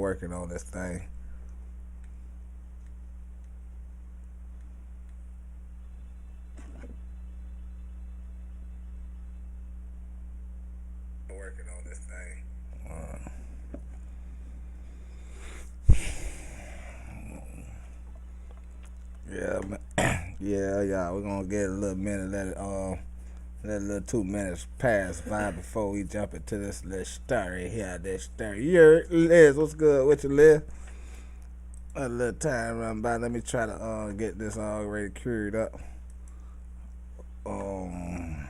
working on this thing. Working on this thing. Yeah, man. Yeah. We're gonna get a little minute. Let a little 2 minutes pass by before we jump into this little story here. This story. Yeah, Liz, what's good with you, Liz? A little time run by. Let me try to get this already cured up. Um.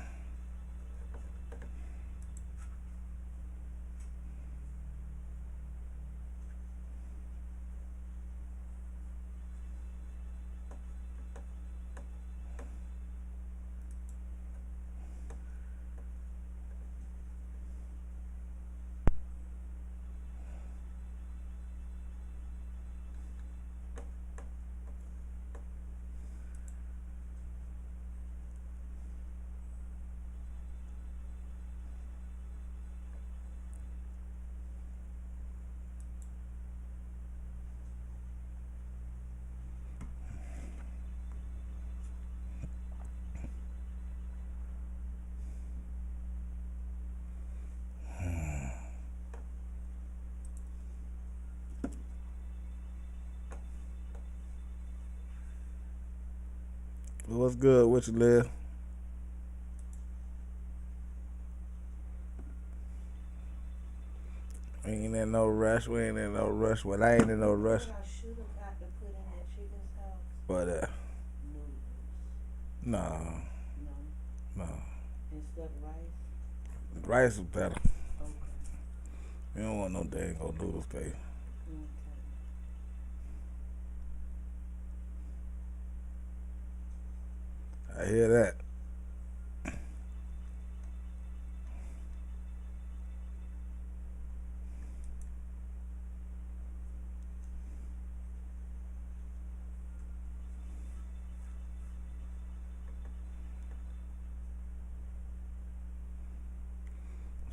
What's good with you, Liz? We ain't in no rush. We ain't in no rush. Well, I ain't in no rush. What I should have got to put in that chicken's house? But Noodles. no. No. Instead of rice? Rice is better. Okay. You don't want no dang old noodles, baby. Okay. I hear that.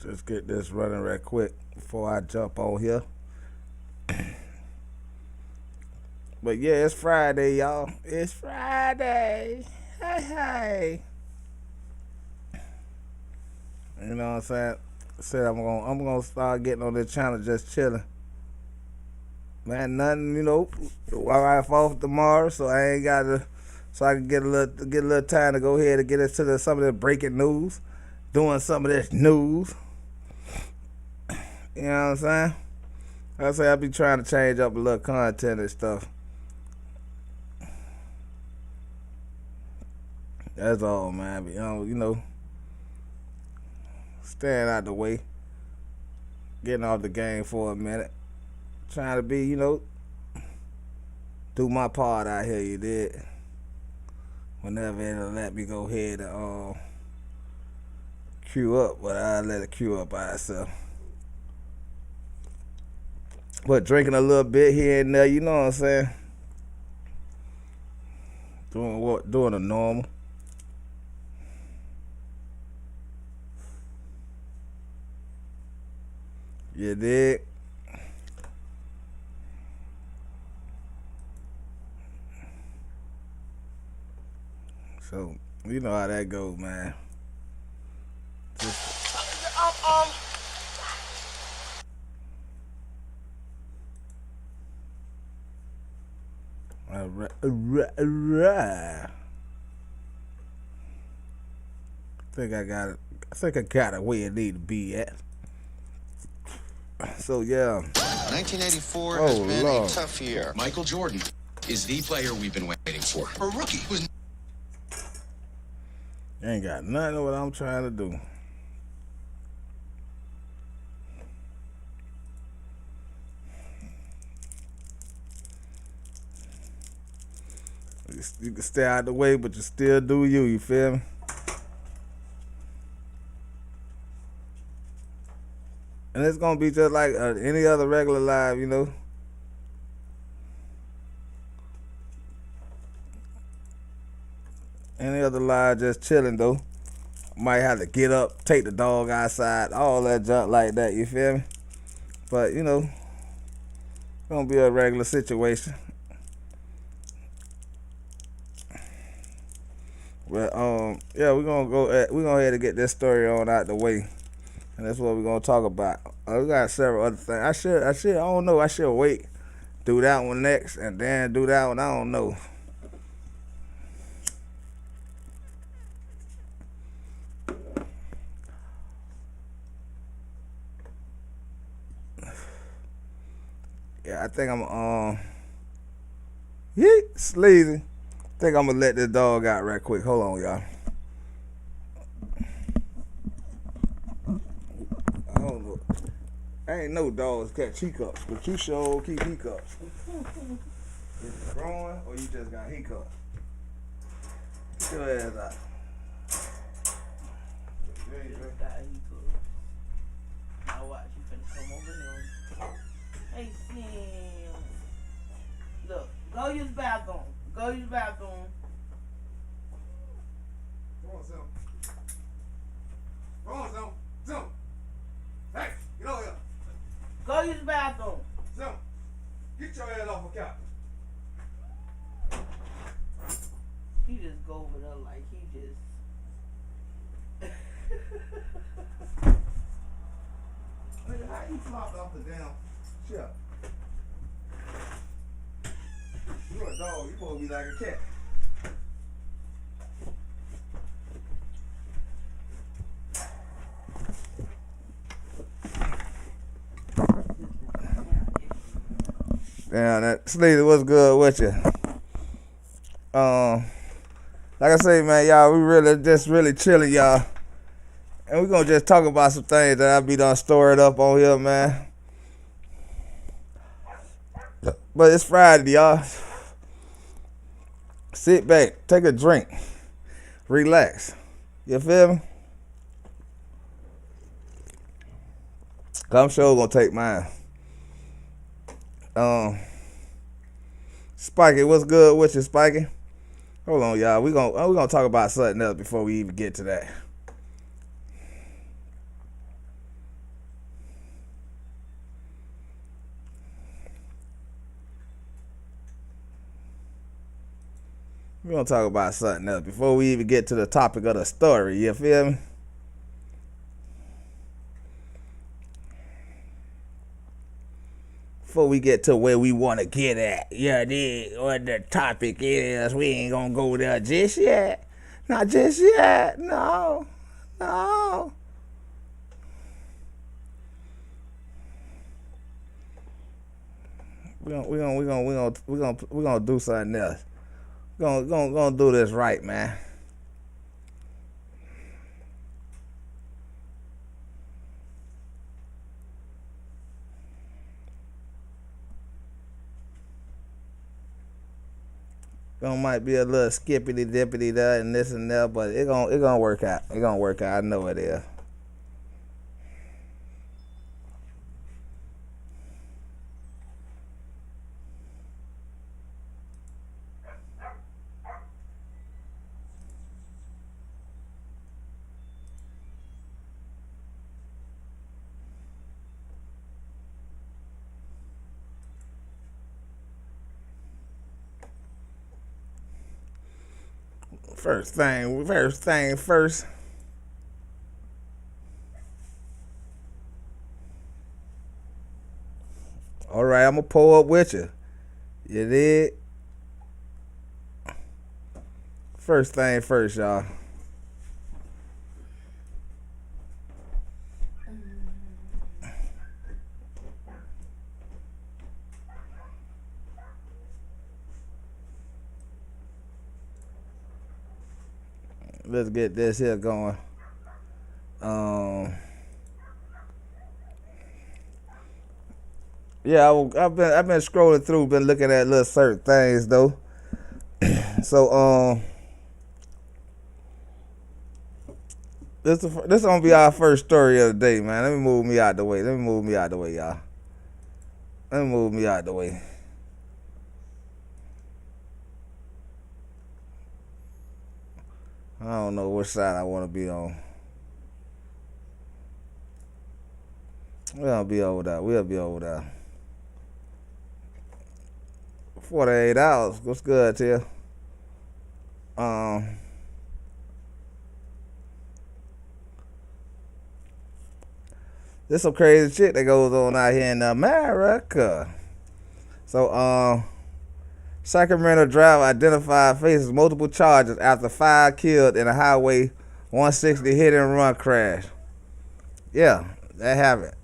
Just get this running right quick before I jump on here. But yeah, it's Friday, y'all. It's Friday. Hey. You know what I'm saying? I said I'm gonna start getting on this channel just chilling. Man, nothing, I off tomorrow, so I ain't gotta, so I can get a little time to go ahead and get into some of the breaking news, doing some of this news. You know what I'm saying? I say I be trying to change up a little content and stuff. That's all, man. But, staying out the way, getting off the game for a minute, trying to be, do my part out here. You did. Whenever it'll let me go ahead and queue up, but I'll let it queue up by itself. But drinking a little bit here and there, you know what I'm saying? Doing the normal. You dig? So, you know how that goes, man. Right. I think I got it where it need to be at. So yeah. 1984 has been a tough year. Michael Jordan is the player we've been waiting for. A rookie who's ain't got nothing of what I'm trying to do. You can stay out the way, but you still do you feel me? And it's gonna be just like any other regular live, Any other live, just chilling though. Might have to get up, take the dog outside, all that junk like that, you feel me? But Gonna be a regular situation. But yeah, we're gonna go ahead and get this story on out the way, and that's what we're gonna talk about. We got several other things. I don't know. I should wait, do that one next, and then do that one. I don't know. Yeah, I think I'm sleazy. I think I'm gonna let this dog out right quick. Hold on, y'all. I don't know. I ain't no dogs catch hiccups, but you sure keep hiccups. Is it growing or you just got hiccups? Get your ass out. Now watch, you finna come over there. Hey, Sam. Look, go use the bathroom. Go use the bathroom. Come on, Sam. Come on, Sam. Sam. Hey, get over here. Go use the bathroom. Sam, get your ass off the couch. He just go over there like he just. Nigga, how you flopped off the damn shit? You a dog, you supposed to be like a cat. Damn, that Sleazy, what's good with you? Like I say, man, y'all, we really chilling, y'all. And we gonna just talk about some things that I be done stored up on here, man. But it's Friday, y'all. Sit back, take a drink, relax. You feel me? I'm sure gonna take mine. Spiky, what's good with you, Spiky? Hold on, y'all. We gonna talk about something else before we even get to that. We're gonna talk about something else before we even get to the topic of the story. You feel me? Before we get to where we want to get at, yeah, what the topic is, we ain't gonna go there just yet. Not just yet. No. We gonna do something else. Gonna do this right, man. Might be a little skippity dippity there and this and that, but it gonna work out. It gonna work out. I know it is. First thing first. All right, I'm gonna pull up with you. You did. First thing first, y'all. Let's get this here going. Yeah, I've been scrolling through, been looking at little certain things though. So this gonna be our first story of the day, man. Let me move me out the way, y'all. Let me move me out the way. I don't know which side I want to be on. We'll be over there. 48 hours. What's good, Tia? Um, there's some crazy shit that goes on out here in America. So, Sacramento driver identified faces multiple charges after 5 killed in a Highway 160 hit and run crash. Yeah, that happened.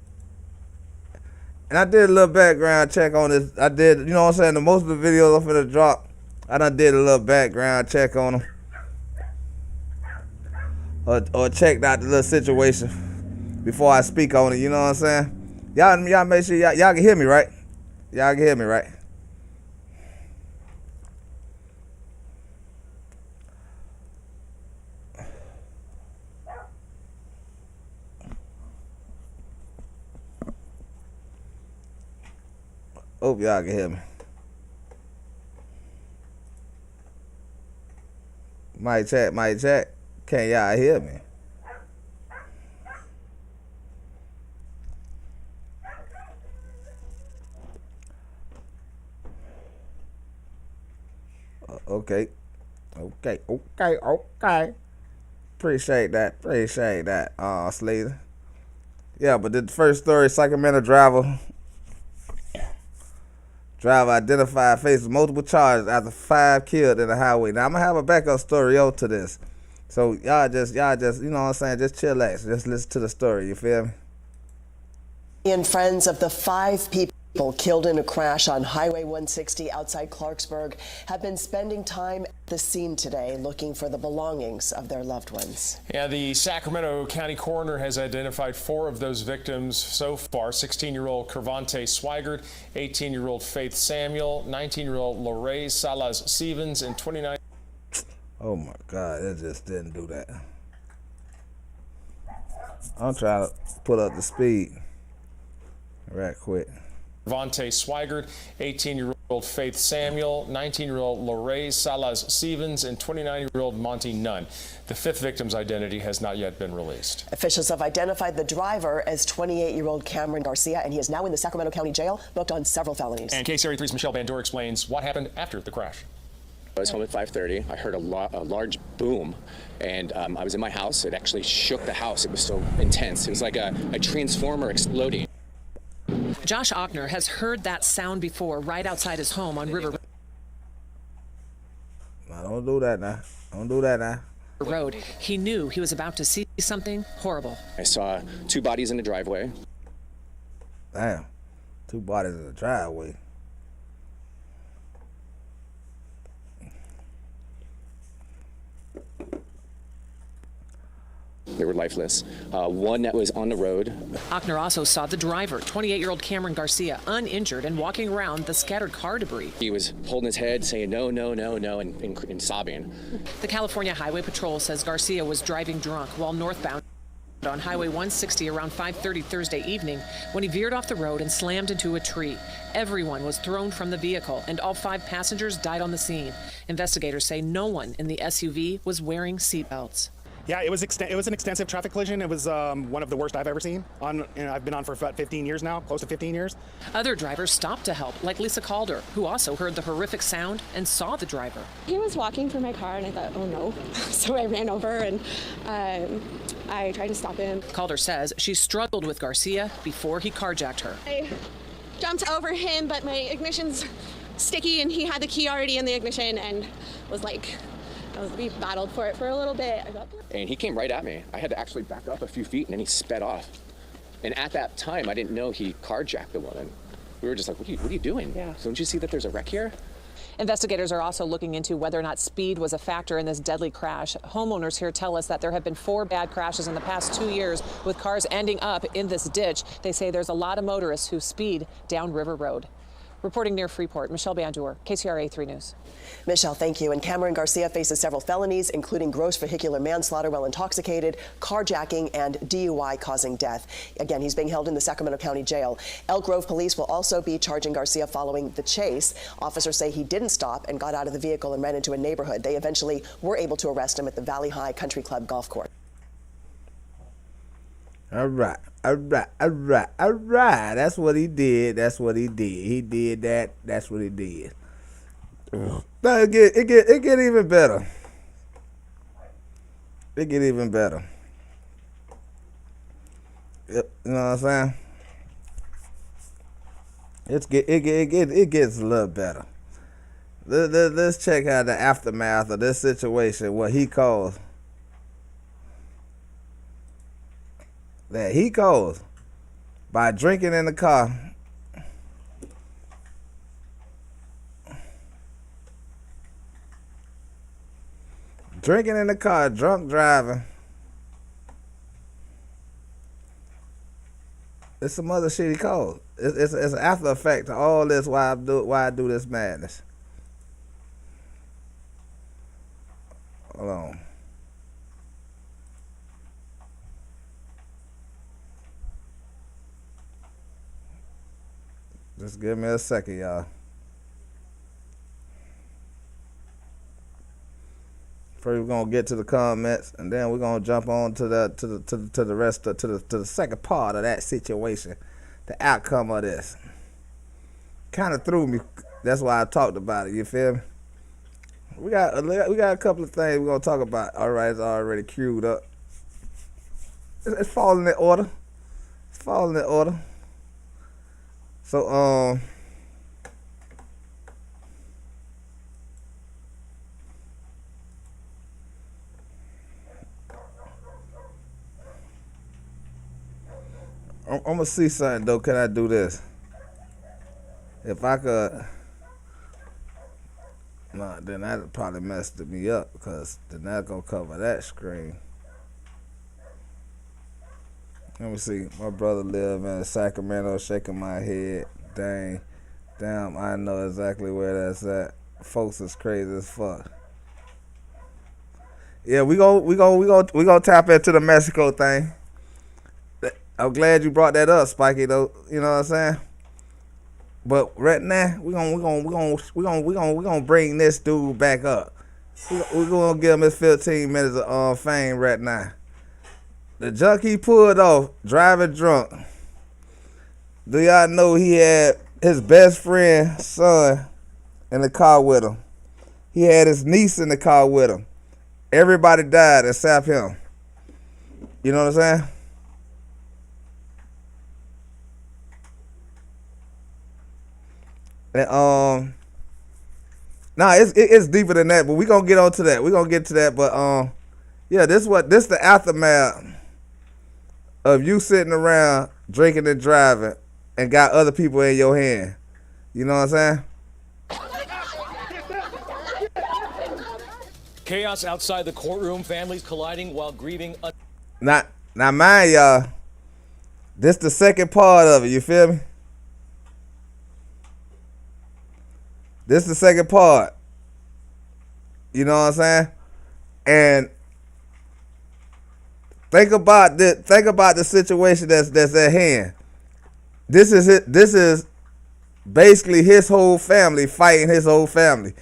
And I did a little background check on this. I did, you know what I'm saying? The most of the videos I'm finna drop, I done did a little background check on them. Or checked out the little situation before I speak on it, you know what I'm saying? Y'all make sure y'all can hear me, right? Y'all can hear me, right? Hope y'all can hear me. Mic check. Can y'all hear me? Okay. Appreciate that, Slater. Yeah, but the first story, Sacramento driver identified faces multiple charges after 5 killed in the highway. Now I'm gonna have a backup story to this. So y'all just, you know what I'm saying, just chillax. Just listen to the story, you feel me? And friends of the 5 people killed in a crash on Highway 160 outside Clarksburg have been spending time at the scene today looking for the belongings of their loved ones. Yeah, the Sacramento County coroner has identified 4 of those victims so far. 16-year-old Kervante Swigert, 18-year-old Faith Samuel, 19-year-old Lorraine Salas Stevens, and 29. Oh my God, it just didn't do that. I'm trying to put up the speed right quick. Kervante Swigert, 18-year-old Faith Samuel, 19-year-old Lorraine Salas Stevens, and 29-year-old Monty Nunn. The 5th victim's identity has not yet been released. Officials have identified the driver as 28-year-old Cameron Garcia, and he is now in the Sacramento County Jail, booked on several felonies. And KCRA 3's Michelle Bandor explains what happened after the crash. I was home at 5:30. I heard a large boom, and I was in my house. It actually shook the house. It was so intense. It was like a transformer exploding. Josh Ochner has heard that sound before right outside his home on River Now, don't do that now. Road. He knew he was about to see something horrible. I saw 2 bodies in the driveway. Damn, 2 bodies in the driveway. They were lifeless. One that was on the road. Ochner also saw the driver, 28-year-old Cameron Garcia, uninjured and walking around the scattered car debris. He was holding his head, saying no, no, no, no, and sobbing. The California Highway Patrol says Garcia was driving drunk while northbound on Highway 160 around 5:30 Thursday evening when he veered off the road and slammed into a tree. Everyone was thrown from the vehicle, and all 5 passengers died on the scene. Investigators say no one in the SUV was wearing seatbelts. Yeah, it was an extensive traffic collision. It was one of the worst I've ever seen. I've been on for about 15 years now, close to 15 years. Other drivers stopped to help, like Lisa Calder, who also heard the horrific sound and saw the driver. He was walking for my car, and I thought, oh no. So I ran over, and I tried to stop him. Calder says she struggled with Garcia before he carjacked her. I jumped over him, but my ignition's sticky, and he had the key already in the ignition, and we battled for it for a little bit. And he came right at me. I had to actually back up a few feet, and then he sped off. And at that time, I didn't know he carjacked the woman. We were just like, what are you doing? Yeah. So don't you see that there's a wreck here? Investigators are also looking into whether or not speed was a factor in this deadly crash. Homeowners here tell us that there have been 4 bad crashes in the past 2 years with cars ending up in this ditch. They say there's a lot of motorists who speed down River Road. Reporting near Freeport, Michelle Bandor, KCRA 3 News. Michelle, thank you. And Cameron Garcia faces several felonies, including gross vehicular manslaughter while intoxicated, carjacking, and DUI causing death. Again, he's being held in the Sacramento County Jail. Elk Grove police will also be charging Garcia following the chase. Officers say he didn't stop and got out of the vehicle and ran into a neighborhood. They eventually were able to arrest him at the Valley High Country Club golf course. All right. That's what he did. He did that. That's what he did. No, it get even better. It get even better. You know what I'm saying? It gets a little better. Let's check out the aftermath of this situation. What he caused. That he caused by drinking in the car. Drinking in the car, drunk driving. It's some other shit he caused. It's an after effect to all this. Why I do this madness. Hold on. Just give me a second, y'all. First, we're gonna get to the comments, and then we're gonna jump on to the rest of the second part of that situation, the outcome of this. Kind of threw me. That's why I talked about it. You feel me? We got a couple of things we're gonna talk about. All right, it's already queued up. It's falling in order. It's falling in order. So I'm gonna see something though. Can I do this? If I could. No, then that'd probably messed me up because then that's gonna cover that screen. Let me see. My brother live in Sacramento, shaking my head. Damn, I know exactly where that's at. Folks is crazy as fuck. Yeah, we gonna tap into the Mexico thing. I'm glad you brought that up, Spiky. Though, you know what I'm saying. But right now, we gonna bring this dude back up. We're gonna give him his 15 minutes of fame right now. The junk he pulled off, driving drunk. Do y'all know he had his best friend's son in the car with him? He had his niece in the car with him. Everybody died except him. You know what I'm saying? And it's deeper than that, but we gonna get on to that. We gonna get to that, but yeah, this the aftermath of you sitting around drinking and driving and got other people in your hand. You know what I'm saying? Chaos outside the courtroom, families colliding while grieving. Now mind y'all, this the second part of it, you feel me? This the second part. You know what I'm saying? And think about the situation that's at hand. This is basically his whole family fighting his whole family.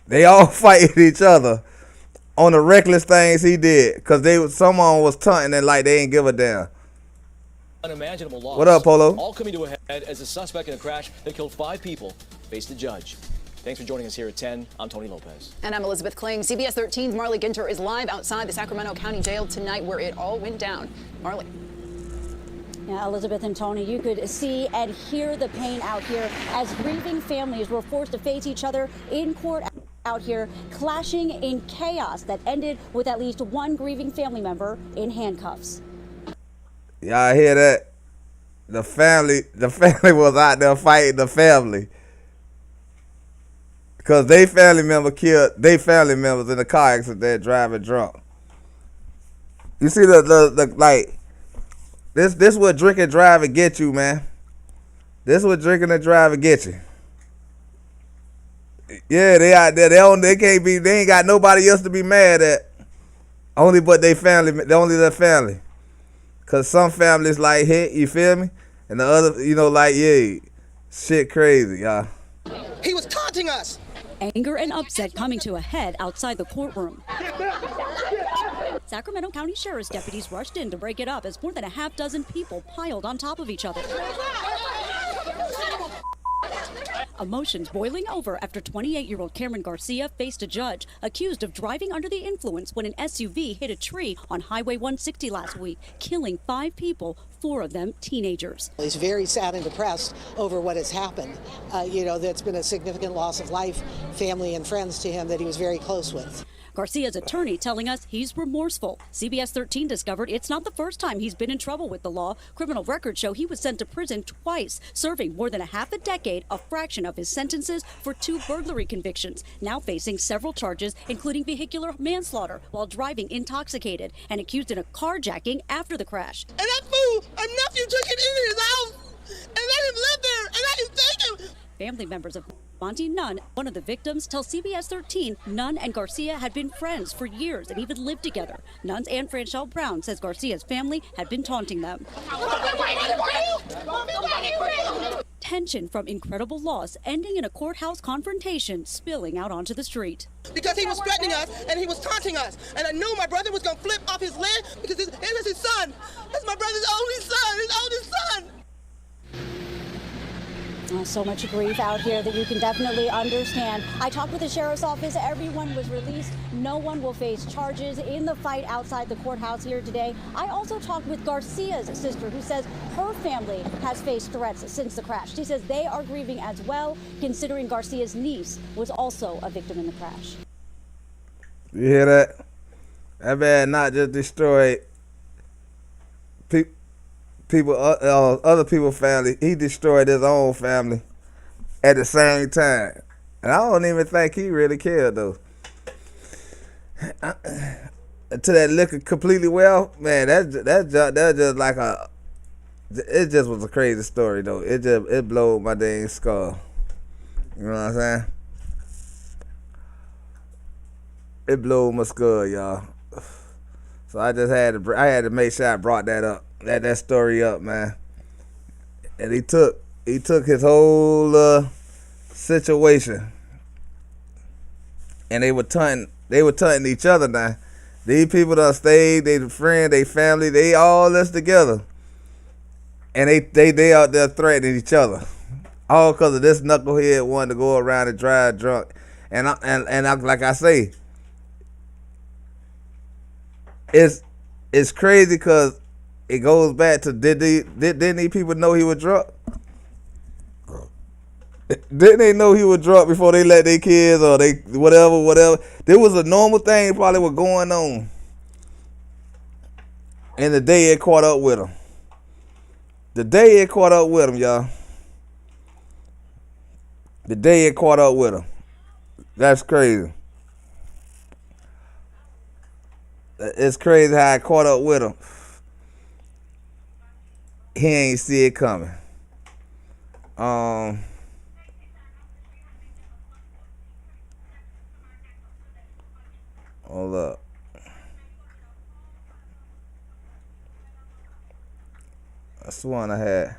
They all fighting each other on the reckless things he did because someone was taunting and like they ain't give a damn. Unimaginable loss. What up, Polo? All coming to a head as a suspect in a crash that killed 5 people faced the judge. Thanks for joining us here at 10. I'm Tony Lopez. And I'm Elizabeth Kling. CBS 13's Marley Ginter is live outside the Sacramento County Jail tonight where it all went down. Marley. Yeah, Elizabeth and Tony, you could see and hear the pain out here as grieving families were forced to face each other in court out here, clashing in chaos that ended with at least one grieving family member in handcuffs. Y'all hear that? The family was out there fighting the family. Because they family member killed they family members in a car accident driving drunk. You see the like this what drinking and driving get you, man. This what drinking and driving get you. Yeah, they out there. They ain't got nobody else to be mad at. Only but they family, only their family. Cause some families like hit, you feel me? And the other, like, yeah, shit crazy, y'all. He was taunting us. Anger and upset coming to a head outside the courtroom. Sacramento County Sheriff's deputies rushed in to break it up as more than a half dozen people piled on top of each other. Emotions boiling over after 28-year-old Cameron Garcia faced a judge accused of driving under the influence when an SUV hit a tree on Highway 160 last week, killing 5 people, 4 of them teenagers. He's very sad and depressed over what has happened. That's been a significant loss of life, family and friends to him that he was very close with. Garcia's attorney telling us he's remorseful. CBS 13 discovered it's not the first time he's been in trouble with the law. Criminal records show he was sent to prison twice, serving more than a half a decade, a fraction of his sentences for 2 burglary convictions, now facing several charges, including vehicular manslaughter while driving intoxicated, and accused in a carjacking after the crash. And that fool, our nephew took it into his house and let him live there and let him take him. Family members of Monty Nunn, one of the victims, tells CBS 13 Nunn and Garcia had been friends for years and even lived together. Nunn's Aunt Franchelle Brown says Garcia's family had been taunting them. Tension from incredible loss ending in a courthouse confrontation spilling out onto the street. Because he was threatening us and he was taunting us. And I knew my brother was going to flip off his leg because it was his son. That's my brother's only son, his oldest son. So much grief out here that you can definitely understand. I talked with the sheriff's office. Everyone was released. No one will face charges in the fight outside the courthouse here today. I also talked with Garcia's sister, who says her family has faced threats since the crash. She says they are grieving as well, considering Garcia's niece was also a victim in the crash. You hear that? That man not just destroyed people, other people's family. He destroyed his own family at the same time, and I don't even think he really cared though. To that liquor completely well, man. That's just like a. It just was a crazy story though. It blowed my dang skull. You know what I'm saying? It blew my skull, y'all. So I just had to make sure I brought that up. That story up, man. And he took his whole situation, and they were taunting each other now. These people done stayed, they friend, they family, they all this together, and they out there threatening each other, all because of this knucklehead wanted to go around and drive drunk. And I, like I say, it's crazy because it goes back to didn't these people know he was drunk? Didn't they know he was drunk before they let their kids or they whatever? There was a normal thing probably was going on. And the day it caught up with him. The day it caught up with him, y'all. The day it caught up with him. That's crazy. It's crazy how it caught up with him. He ain't see it coming. Hold up. I sworn I had.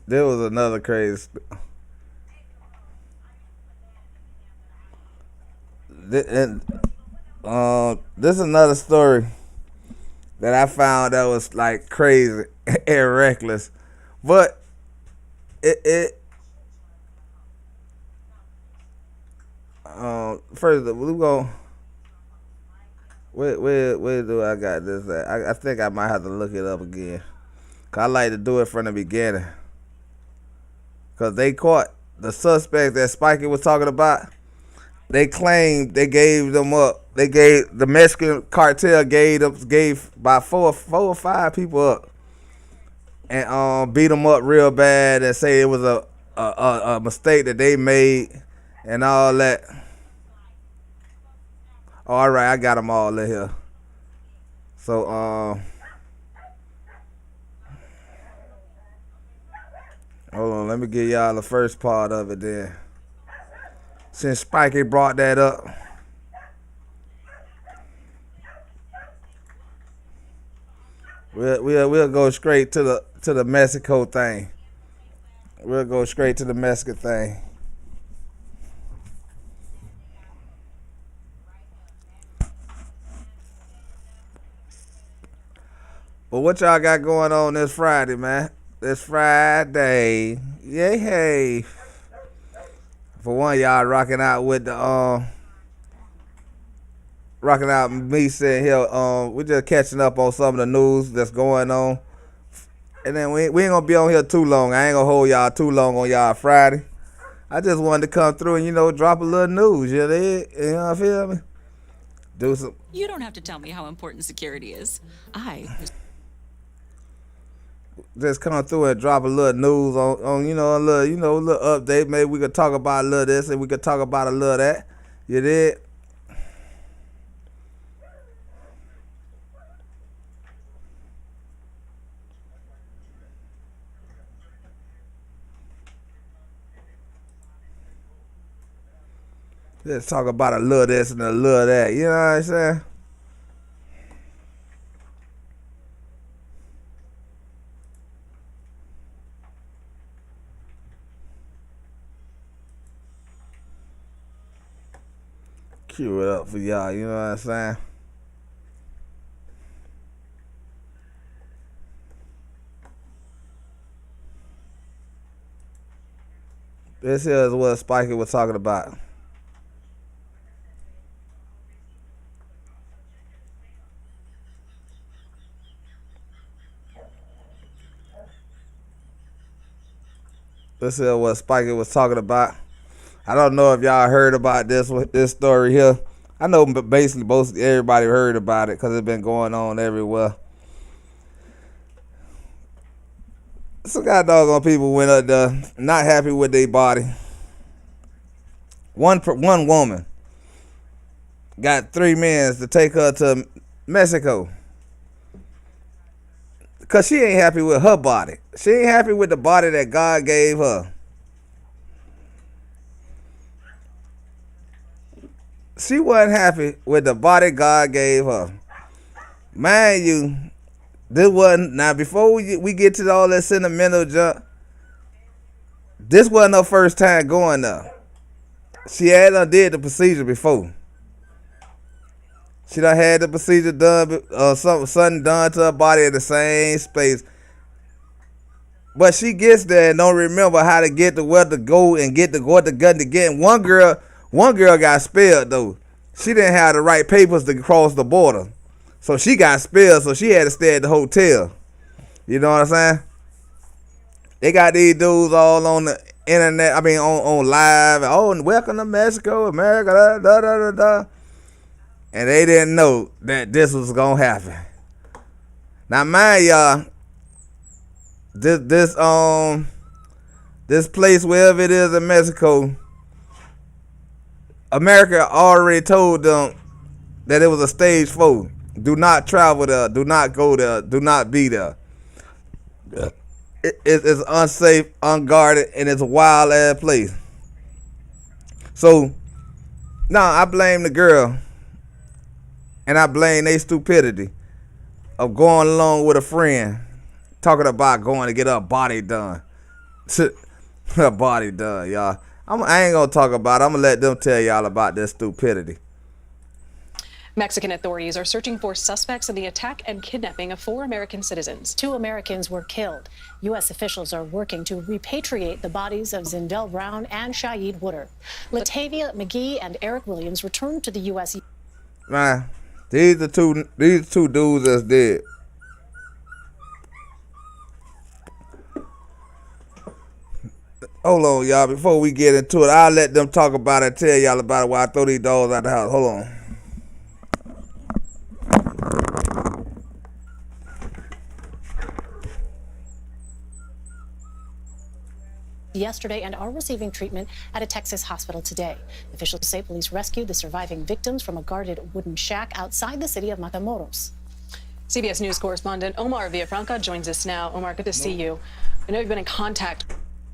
There was another crazy. This is another story that I found that was like crazy and reckless, but first we go. Where do I got this at? I think I might have to look it up again, 'cause I like to do it from the beginning. 'Cause they caught the suspects that Spikey was talking about. They claimed they gave them up. They gave the Mexican cartel gave about four or five people up, and beat them up real bad and say it was a mistake that they made and all that. Oh, all right, I got them all in here. So hold on, let me give y'all the first part of it then. Since Spikey brought that up. We'll go straight to to the Mexico thing. We'll go straight to the Mexican thing. But what y'all got going on this Friday, man? This Friday. Yay, hey. For one, y'all rocking out with the rocking out me sitting here. We're just catching up on some of the news that's going on. And then we ain't gonna be on here too long. I ain't gonna hold y'all too long on y'all Friday. I just wanted to come through and, drop a little news. You know what I feel me? Do some. You don't have to tell me how important security is. Just come through and drop a little news on a little update. Maybe we could talk about a little this and we could talk about a little that. You did? Let's talk about a little this and a little that. You know what I'm saying? Cue it up for y'all, you know what I'm saying? This here is what Spikey was talking about. This is what Spikey was talking about. I don't know if y'all heard about this story here. I know basically everybody heard about it because it's been going on everywhere. Some god doggone people went up there not happy with their body. One woman got 3 men to take her to Mexico because she ain't happy with her body. She ain't happy with the body that God gave her. She wasn't happy with the body God gave her. Mind you, this wasn't, now before we get to all that sentimental junk, this wasn't her first time going there. She had done did the procedure before. She done had the procedure done, something done to her body at the same space. But she gets there and don't remember how to get to where to go and get to what the gun to get. And one girl got spelled though. She didn't have the right papers to cross the border. So she got spelled, so she had to stay at the hotel. You know what I'm saying? They got these dudes all on the internet, on live. And, welcome to Mexico, America, da da da da. And they didn't know that this was gonna happen. Now mind y'all, this place, wherever it is in Mexico, America already told them that it was a stage 4. Do not travel there. Do not go there. Do not be there. It's unsafe, unguarded, and it's a wild ass place. So now I blame the girl, and I blame their stupidity of going along with a friend, talking about going to get her body done. Her body done, y'all. I ain't gonna talk about it. I'm gonna let them tell y'all about this stupidity. Mexican authorities are searching for suspects in the attack and kidnapping of 4 American citizens. 2 Americans were killed. U.S. officials are working to repatriate the bodies of Zindell Brown and Shaeed Wooder. Latavia McGee and Eric Williams returned to the U.S. Man, these two dudes that's dead. Hold on, y'all. Before we get into it, I'll let them talk about it, tell y'all about it while I throw these dogs out the house. Hold on. yesterday and are receiving treatment at a Texas hospital today. Officials say police rescued the surviving victims from a guarded wooden shack outside the city of Matamoros. CBS News correspondent Omar Villafranca joins us now. Omar, good to see you. I know you've been in contact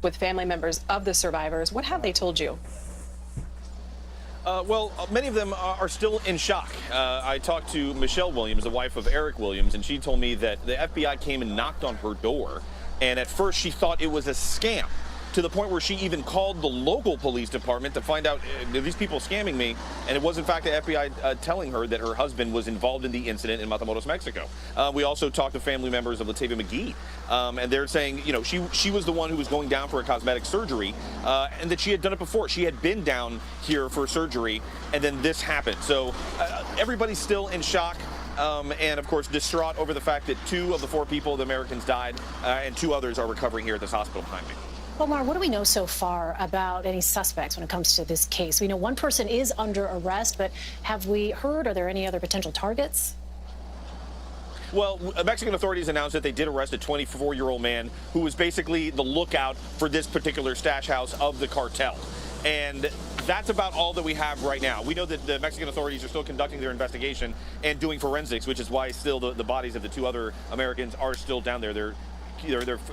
with family members of the survivors. What have they told you? Well, many of them are still in shock. I talked to Michelle Williams, the wife of Eric Williams, and she told me that the FBI came and knocked on her door And at first she thought it was a scam, to the point where she even called the local police department to find out, are these people scamming me? And it was in fact the FBI telling her that her husband was involved in the incident in Matamoros, Mexico. We also talked to family members of Latavia McGee, and they're saying, you know, she was the one who was going down for a cosmetic surgery, and that she had done it before. She had been down here for surgery, and then this happened. So everybody's still in shock. And of course distraught over the fact that 2 of the 4 people, the Americans, died, and 2 others are recovering here at this hospital behind me. Omar, what do we know so far about any suspects when it comes to this case? We know one person is under arrest, but have we heard, are there any other potential targets? Well, Mexican authorities announced that they did arrest a 24-year-old man who was basically the lookout for this particular stash house of the cartel. And that's about all that we have right now. We know that the Mexican authorities are still conducting their investigation and doing forensics, which is why still the bodies of the 2 other Americans are still down there. They're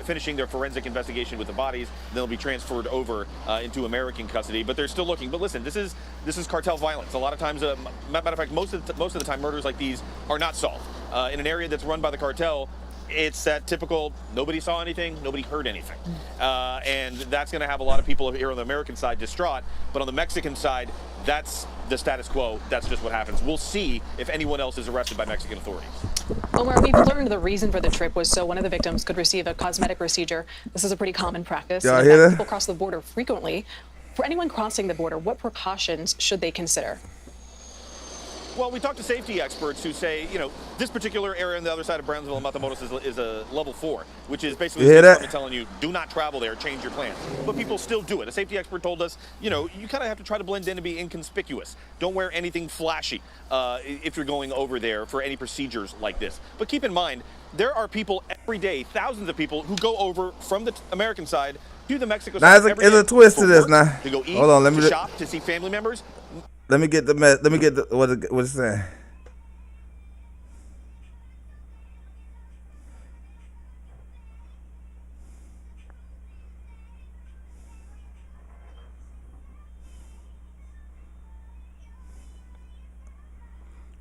finishing their forensic investigation with the bodies. They'll be transferred over into American custody, but they're still looking. But listen, this is cartel violence. A lot of times, matter of fact, most of the time, murders like these are not solved. In an area that's run by the cartel, it's that typical nobody saw anything, nobody heard anything. And that's going to have a lot of people here on the American side distraught. But on the Mexican side, that's the status quo. That's just what happens. We'll see if anyone else is arrested by Mexican authorities. Omar, we've learned the reason for the trip was so one of the victims could receive a cosmetic procedure. This is a pretty common practice. Y'all hear that? People cross the border frequently. For anyone crossing the border, what precautions should they consider? Well, we talked to safety experts who say, you know, this particular area on the other side of Brownsville and Matamoros is a level 4, which is basically the department telling you, do not travel there, change your plans. But people still do it. A safety expert told us, you know, you kind of have to try to blend in and be inconspicuous. Don't wear anything flashy if you're going over there for any procedures like this. But keep in mind, there are people every day, thousands of people who go over from the American side to the Mexico side. Now, there's a twist to this now. To go eat, hold on, let me to shop, to see family members. Let me get the what it's saying.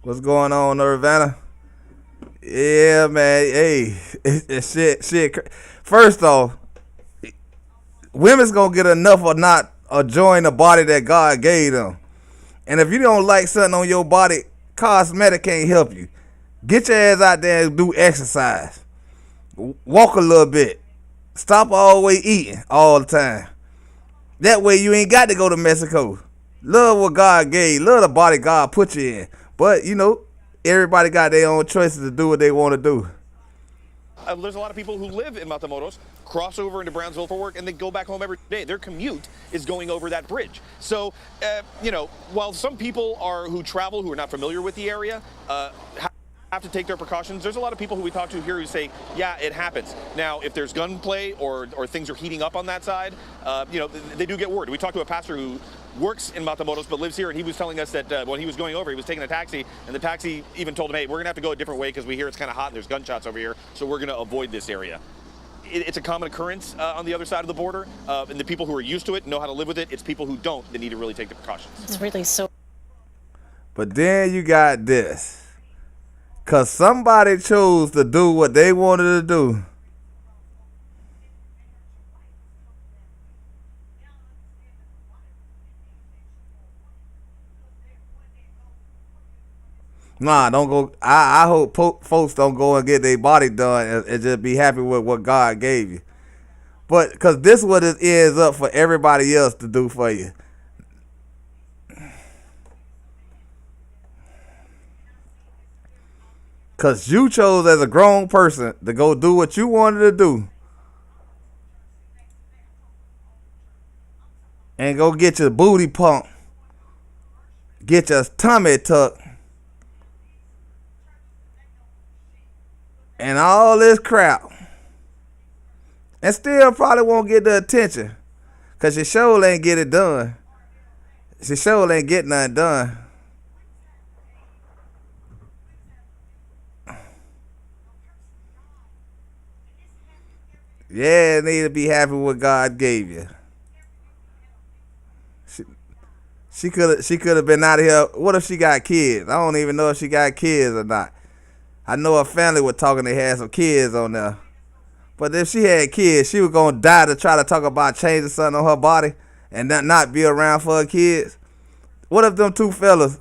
What's going on, Urbana? Yeah, man. Hey, it's shit. First off, women's gonna get enough or not or join the body that God gave them. And if you don't like something on your body, cosmetic can't help you. Get your ass out there and do exercise. Walk a little bit. Stop always eating all the time. That way you ain't got to go to Mexico. Love what God gave. Love the body God put you in. But, you know, everybody got their own choices to do what they want to do. There's a lot of people who live in Matamoros, cross over into Brownsville for work, and they go back home every day. Their commute is going over that bridge. So, you know, while some people who travel who are not familiar with the area have to take their precautions, there's a lot of people who we talk to here who say, yeah, it happens. Now, if there's gunplay or things are heating up on that side, you know, they do get worried. We talked to a pastor who works in Matamoros but lives here, and he was telling us that when he was going over, he was taking a taxi, and the taxi even told him, hey, we're going to have to go a different way because we hear it's kind of hot and there's gunshots over here, so we're going to avoid this area. It's a common occurrence on the other side of the border, and the people who are used to it know how to live with it. It's people who don't that need to really take the precautions. It's really so. But then you got this. Because somebody chose to do what they wanted to do. Nah, don't go. I hope folks don't go and get their body done and just be happy with what God gave you. But because this what it ends up for everybody else to do for you. Because you chose as a grown person to go do what you wanted to do. And go get your booty pumped. Get your tummy tucked. And all this crap. And still probably won't get the attention. Because your show ain't get it done. Your show ain't get nothing done. Yeah, need to be happy with what God gave you. She could have been out of here. What if she got kids? I don't even know if she got kids or not. I know her family was talking they had some kids on there. But if she had kids, she was gonna die to try to talk about changing something on her body and not be around for her kids. What if them two fellas?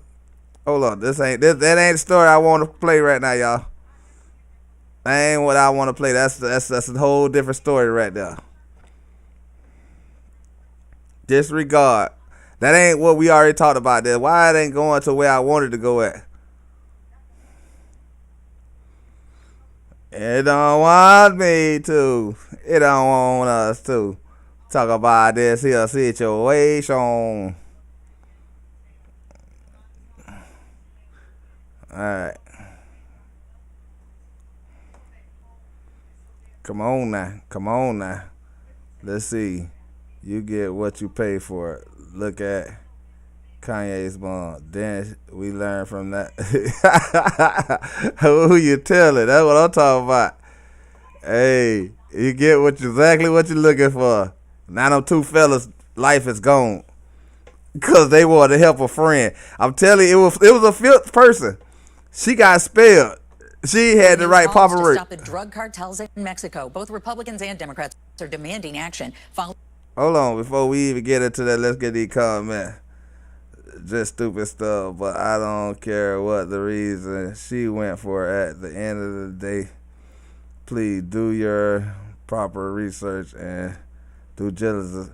Hold on, that ain't the story I want to play right now, y'all. That ain't what I want to play. That's a whole different story right there. Disregard. That ain't what we already talked about there. Why it ain't going to where I wanted to go at? It don't want me to. It don't want us to talk about this here situation. Alright. Come on now. Let's see. You get what you pay for. Look at Kanye's bond. Then we learn from that. Who you telling? That's what I'm talking about. Hey, you get exactly what you're looking for. Now them two fellas' life is gone because they wanted to help a friend. I'm telling you, it was a fifth person. She got spelled. She had the right proper word. Stop the drug cartels in Mexico. Both Republicans and Democrats are demanding action. Hold on, before we even get into that, let's get these comments. Just stupid stuff, but I don't care what the reason she went for. At the end of the day, please do your proper research and due diligence.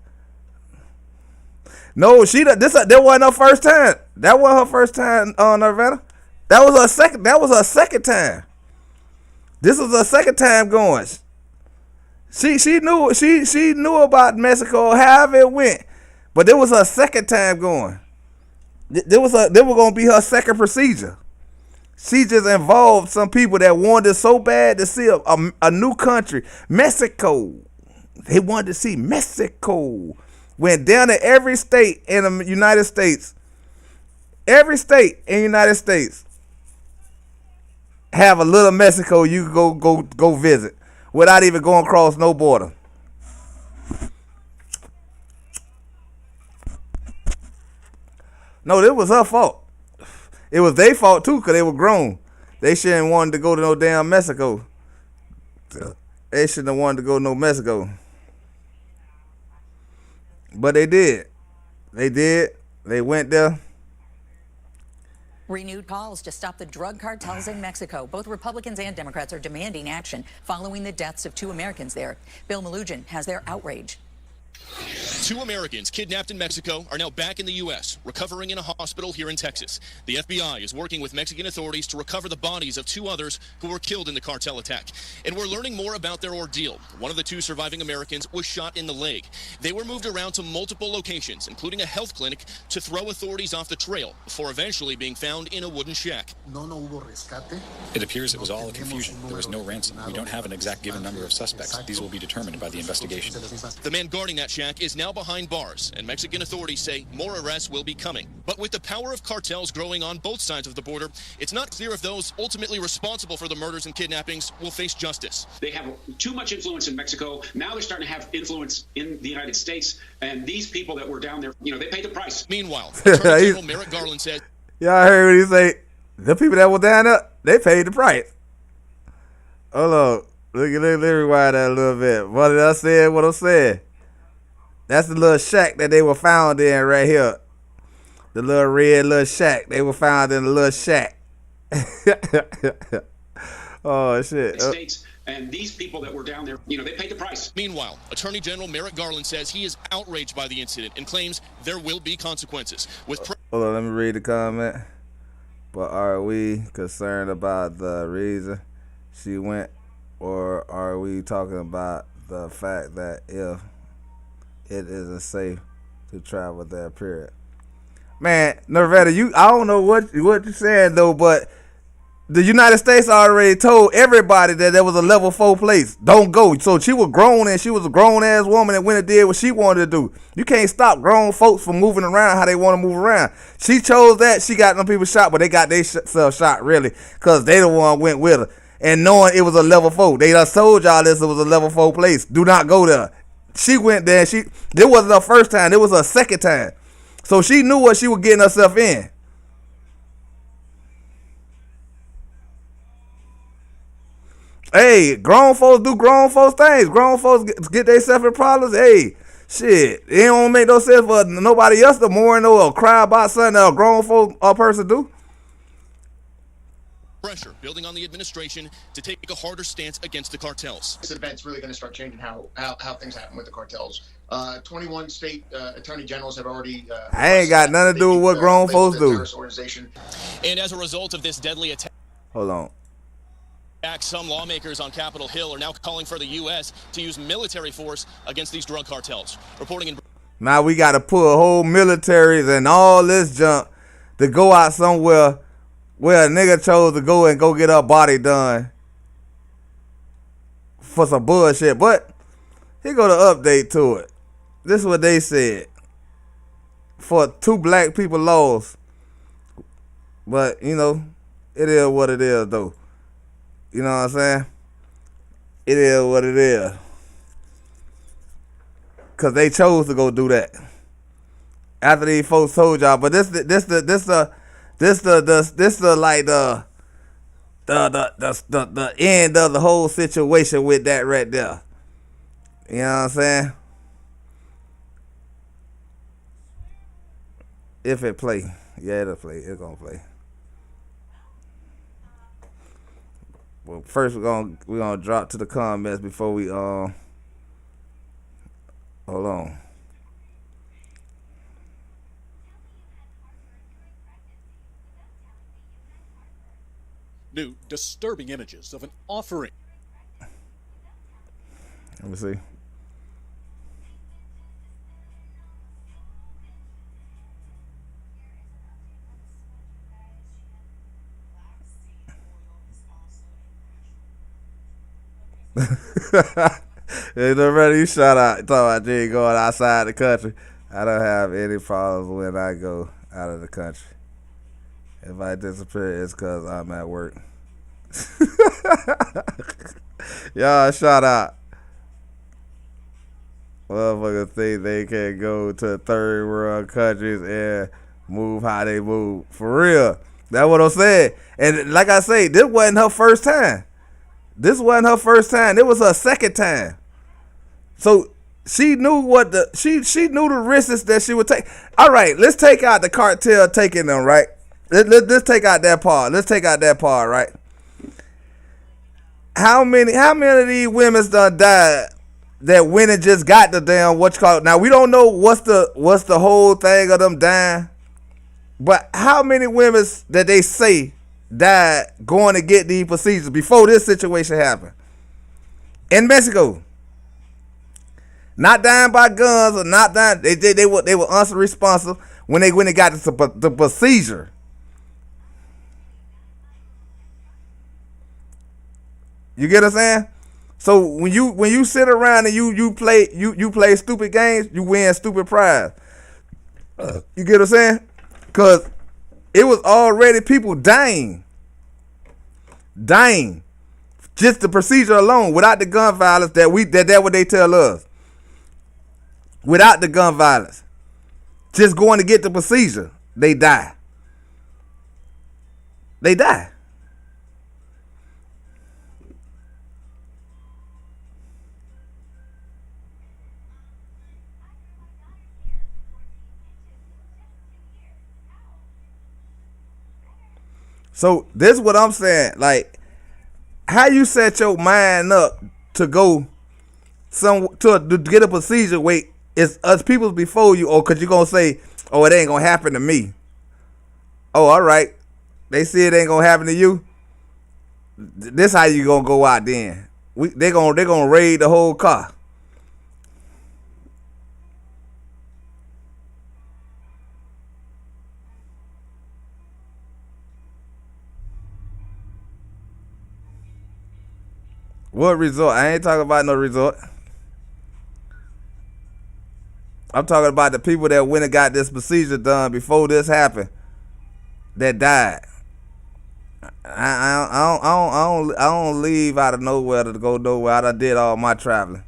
No, that wasn't her first time. That wasn't her first time on Nirvana. That was her second time. This was her second time going. She knew about Mexico, however it went, but it was her second time going. They were gonna be her second procedure. She just involved some people that wanted so bad to see a new country, Mexico. They wanted to see Mexico. Went down to every state in the United States. Every state in the United States have a little Mexico you can go visit without even going across no border. No, it was her fault. It was their fault too, because they were grown. They shouldn't wanted to go to no damn Mexico. They shouldn't have wanted to go to no Mexico. But they did. They went there. Renewed calls to stop the drug cartels in Mexico. Both Republicans and Democrats are demanding action following the deaths of 2 Americans there. Bill Malugin has their outrage. 2 Americans kidnapped in Mexico are now back in the U.S., recovering in a hospital here in Texas. The FBI is working with Mexican authorities to recover the bodies of 2 others who were killed in the cartel attack. And we're learning more about their ordeal. One of the 2 surviving Americans was shot in the leg. They were moved around to multiple locations, including a health clinic, to throw authorities off the trail before eventually being found in a wooden shack. It appears it was all a confusion. There was no ransom. We don't have an exact given number of suspects. These will be determined by the investigation. The man guarding that shack is now behind bars, and Mexican authorities say more arrests will be coming. But with the power of cartels growing on both sides of the border, it's not clear if those ultimately responsible for the murders and kidnappings will face justice. They have too much influence in Mexico. Now they're starting to have influence in the United States, and these people that were down there, they paid the price. Meanwhile, Attorney General Merrick Garland says, y'all heard what he say? The people that were down there, they paid the price. Hold on. Let me rewind that a little bit. What did I say? What I'm saying? That's the little shack that they were found in right here. The little red little shack. They were found in a little shack. Oh, shit. States and these people that were down there, they paid the price. Meanwhile, Attorney General Merrick Garland says he is outraged by the incident and claims there will be consequences. Hold on, let me read the comment. But are we concerned about the reason she went, or are we talking about the fact that if it isn't safe to travel there, period? Man, Nevada, I don't know what you're saying though, but the United States already told everybody that there was a level 4 place. Don't go. So she was grown, and she was a grown ass woman that went and did what she wanted to do. You can't stop grown folks from moving around how they want to move around. She chose that. She got them people shot, but they got themselves shot really, because they the one went with her. And knowing it was a level 4. They done told y'all this was a level 4 place. Do not go there. She went there. This wasn't her first time. It was her second time. So she knew what she was getting herself in. Hey, grown folks do grown folks things. Grown folks get themselves in problems. Hey, shit, it don't make no sense for nobody else to mourn or cry about something that a grown folk person do. Pressure building on the administration to take a harder stance against the cartels. This event's really going to start changing how things happen with the cartels. 21 state attorney generals have already. I ain't got nothing to do with what grown folks do. And as a result of this deadly attack, Hold on. some lawmakers on Capitol Hill are now calling for the U.S. to use military force against these drug cartels. Reporting in. Now we got to pull whole militaries and all this junk to go out somewhere where a nigga chose to go and go get her body done for some bullshit. But here go the update to it. This is what they said. For 2 black people lost. But, you know, it is what it is, though. You know what I'm saying? It is what it is. Because they chose to go do that. After these folks told y'all. But this like the end of the whole situation with that right there. You know what I'm saying? If it play. Yeah, it'll play. It's gonna play. Well, first we're gonna drop to the comments before we hold on. New disturbing images of an offering. Let me see. There's already you shout out talking about you ain't going outside the country. I don't have any problems when I go out of the country. If I disappear, it's because I'm at work. Y'all shout out. Motherfuckers think they can go to third world countries and move how they move. For real. That's what I'm saying. And like I say, this wasn't her first time. This wasn't her first time. It was her second time. So she knew what she knew the risks that she would take. All right, let's take out the cartel taking them, right? Let's take out that part. Let's take out that part, right? How many of these women's done died that went and just got the damn what you call it? Now we don't know what's the whole thing of them dying, but how many women that they say died going to get these procedures before this situation happened in Mexico? Not dying by guns or not dying. They were unresponsive when they got the procedure. You get what I'm saying? So when you sit around and you play stupid games, you win stupid prize. You get what I'm saying? Cause it was already people dying. Just the procedure alone, without the gun violence that what they tell us. Without the gun violence, just going to get the procedure, they die. They die. So this is what I'm saying. Like, how you set your mind up to go to get a procedure? Wait, it's us people before you, or cause you gonna say, oh, it ain't gonna happen to me. Oh, all right. They say it ain't gonna happen to you. This how you gonna go out then? They gonna raid the whole car. What resort? I ain't talking about no resort. I'm talking about the people that went and got this procedure done before this happened, that died. I don't leave out of nowhere to go nowhere. I done did all my traveling.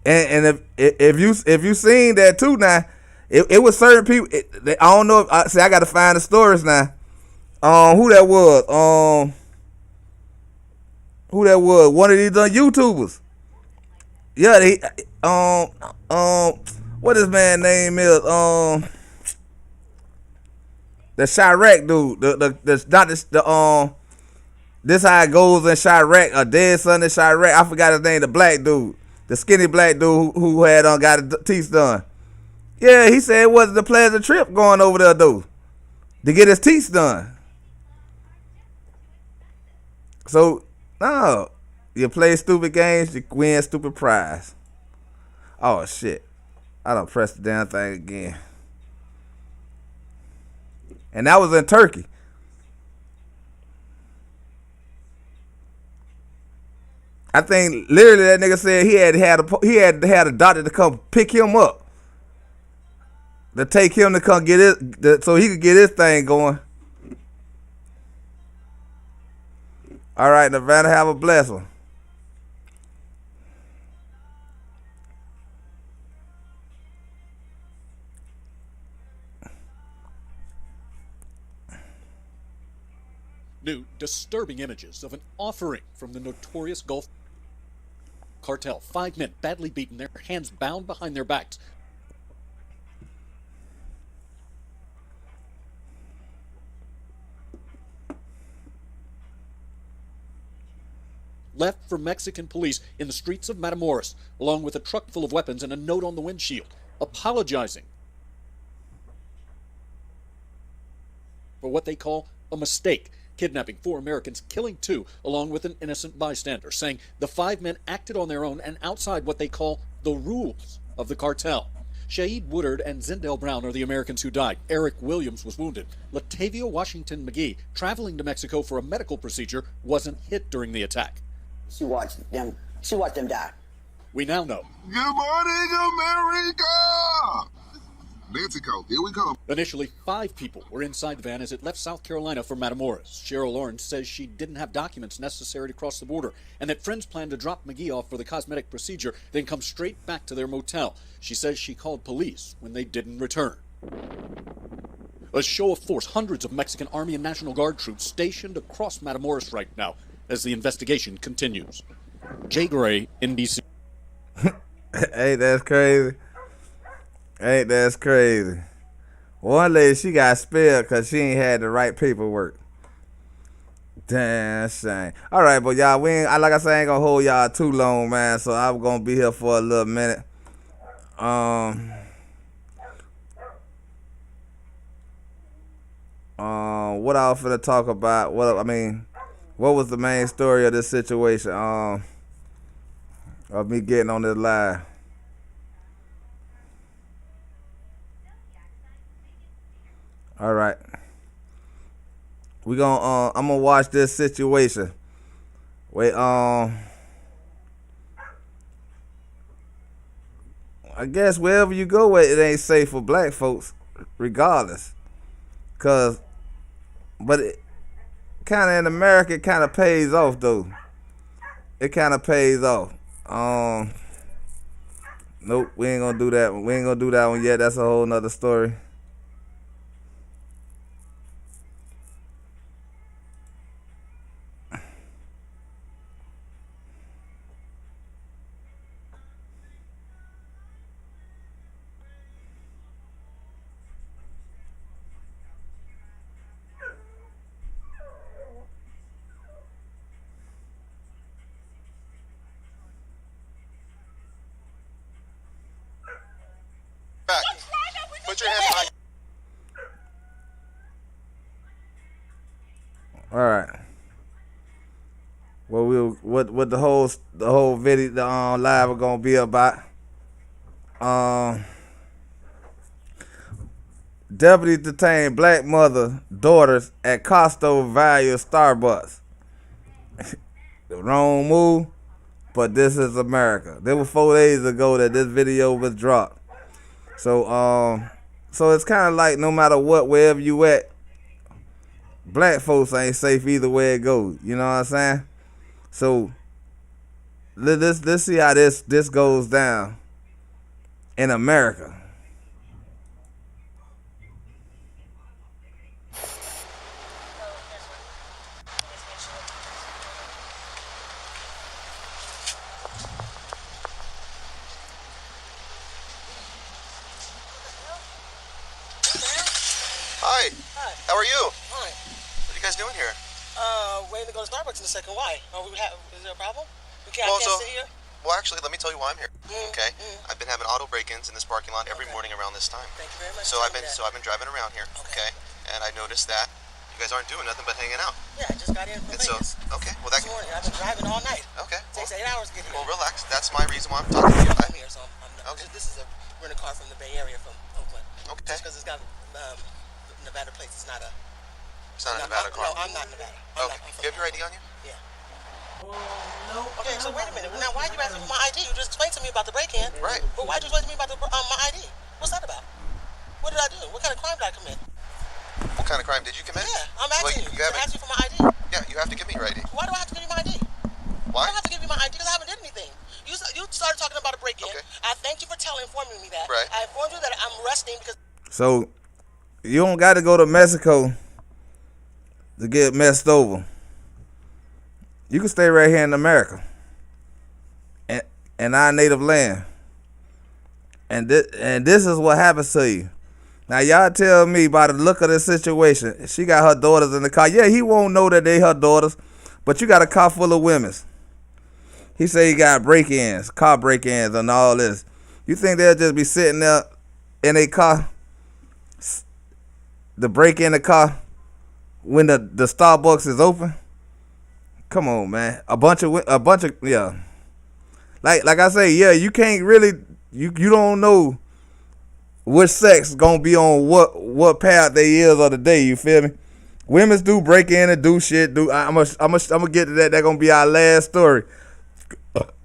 And if you seen that too now, it was certain people. I don't know. I got to find the stories now. Who that was? Who that was? One of these YouTubers. Yeah, they what his man name is? The Chirac dude. The not the this how it goes in Chirac. A dead son in Chirac. I forgot his name. The black dude, the skinny black dude who had got his teeth done. Yeah, he said it wasn't a pleasant trip going over there though, to get his teeth done. So no, you play stupid games, you win stupid prize. Oh shit, I done pressed the damn thing again. And that was in Turkey. I think literally that nigga said he had a doctor to come pick him up, to take him to come get it, so he could get his thing going. All right, Nevada, have a blessed one. New disturbing images of an offering from the notorious Gulf cartel. 5 men badly beaten, their hands bound behind their backs. Left for Mexican police in the streets of Matamoros, along with a truck full of weapons and a note on the windshield, apologizing for what they call a mistake, kidnapping 4 Americans, killing 2, along with an innocent bystander, saying the 5 men acted on their own and outside what they call the rules of the cartel. Shaid Woodard and Zindell Brown are the Americans who died. Eric Williams was wounded. Latavia Washington McGee, traveling to Mexico for a medical procedure, wasn't hit during the attack. She watched them die. We now know. Good morning, America! Mexico, here we come. Initially, 5 people were inside the van as it left South Carolina for Matamoros. Cheryl Lawrence says she didn't have documents necessary to cross the border and that friends planned to drop McGee off for the cosmetic procedure, then come straight back to their motel. She says she called police when they didn't return. A show of force, hundreds of Mexican Army and National Guard troops stationed across Matamoros right now as the investigation continues. Jay Gray, NBC. Hey, that's crazy. Ain't that's crazy. One lady, she got spelled because she ain't had the right paperwork. Damn shame. All right, but y'all, like I said, I ain't gonna hold y'all too long, man. So I'm gonna be here for a little minute. What I was finna talk about? What was the main story of this situation? Of me getting on this live. All right. I'm gonna watch this situation. Wait, I guess wherever you go, it ain't safe for black folks, regardless. But it kind of in America, it kind of pays off though. It kind of pays off. Nope, we ain't gonna do that one. We ain't gonna do that one yet. That's a whole nother story. Put your hands behind. All right. Well, what the whole video, the live are gonna be about. Deputies detain black mother daughters at Costo Value Starbucks. The wrong move, but this is America. There was 4 days ago that this video was dropped. So it's kind of like no matter what, wherever you at, black folks ain't safe either way it goes. You know what I'm saying? So let's see how this goes down in America. Hi. Hi. How are you? Fine. What are you guys doing here? Waiting to go to Starbucks in a second. Why? Is there a problem? I can't sit here? Well, actually, let me tell you why I'm here. Okay? I've been having auto break-ins in this parking lot every morning around this time. Thank you very much. So I've been driving around here. Okay. And I noticed that you guys aren't doing nothing but hanging out. Yeah, I just got in from And Vegas. okay. Well, that This morning. I've been driving all night. Okay. It takes 8 hours to get here. Well, relax. That's my reason why I'm talking to you. I'm here, so this is a rental car from the Bay Area, from Oakland. Okay. Just because it's got Nevada plates, it's not a. It's not a Nevada car. No, I'm not Nevada. Okay. You have your ID on you? Yeah. No. Okay, so wait a minute. Now, why are you asking for my ID? You just explained to me about the break-in. Right. But why did you explain to me about my ID? What's that about? What did I do? What kind of crime did I commit? What kind of crime did you commit? Yeah, I'm asking you. haven't. Ask you for my ID. Yeah, you have to give me your ID. Why do I have to give you my ID? Why? I don't have to give you my ID because I haven't did anything. You started talking about a break-in. Okay. I thank you for informing me that. Right. I informed you that I'm arresting because. So you don't got to go to Mexico to get messed over. You can stay right here in America, in our native land, and this is what happens to you. Now y'all tell me, by the look of this situation, she got her daughters in the car. Yeah, he won't know that they her daughters, but you got a car full of women. He say he got break-ins, car break-ins, and all this. You think they'll just be sitting there in a car, the break in the car, when the Starbucks is open? Come on, man. A bunch of yeah. Like I say, yeah, you can't really, you don't know which sex gonna be on what path they is of the day. You feel me? Women's do break in and do shit. I'm gonna get to that. That's gonna be our last story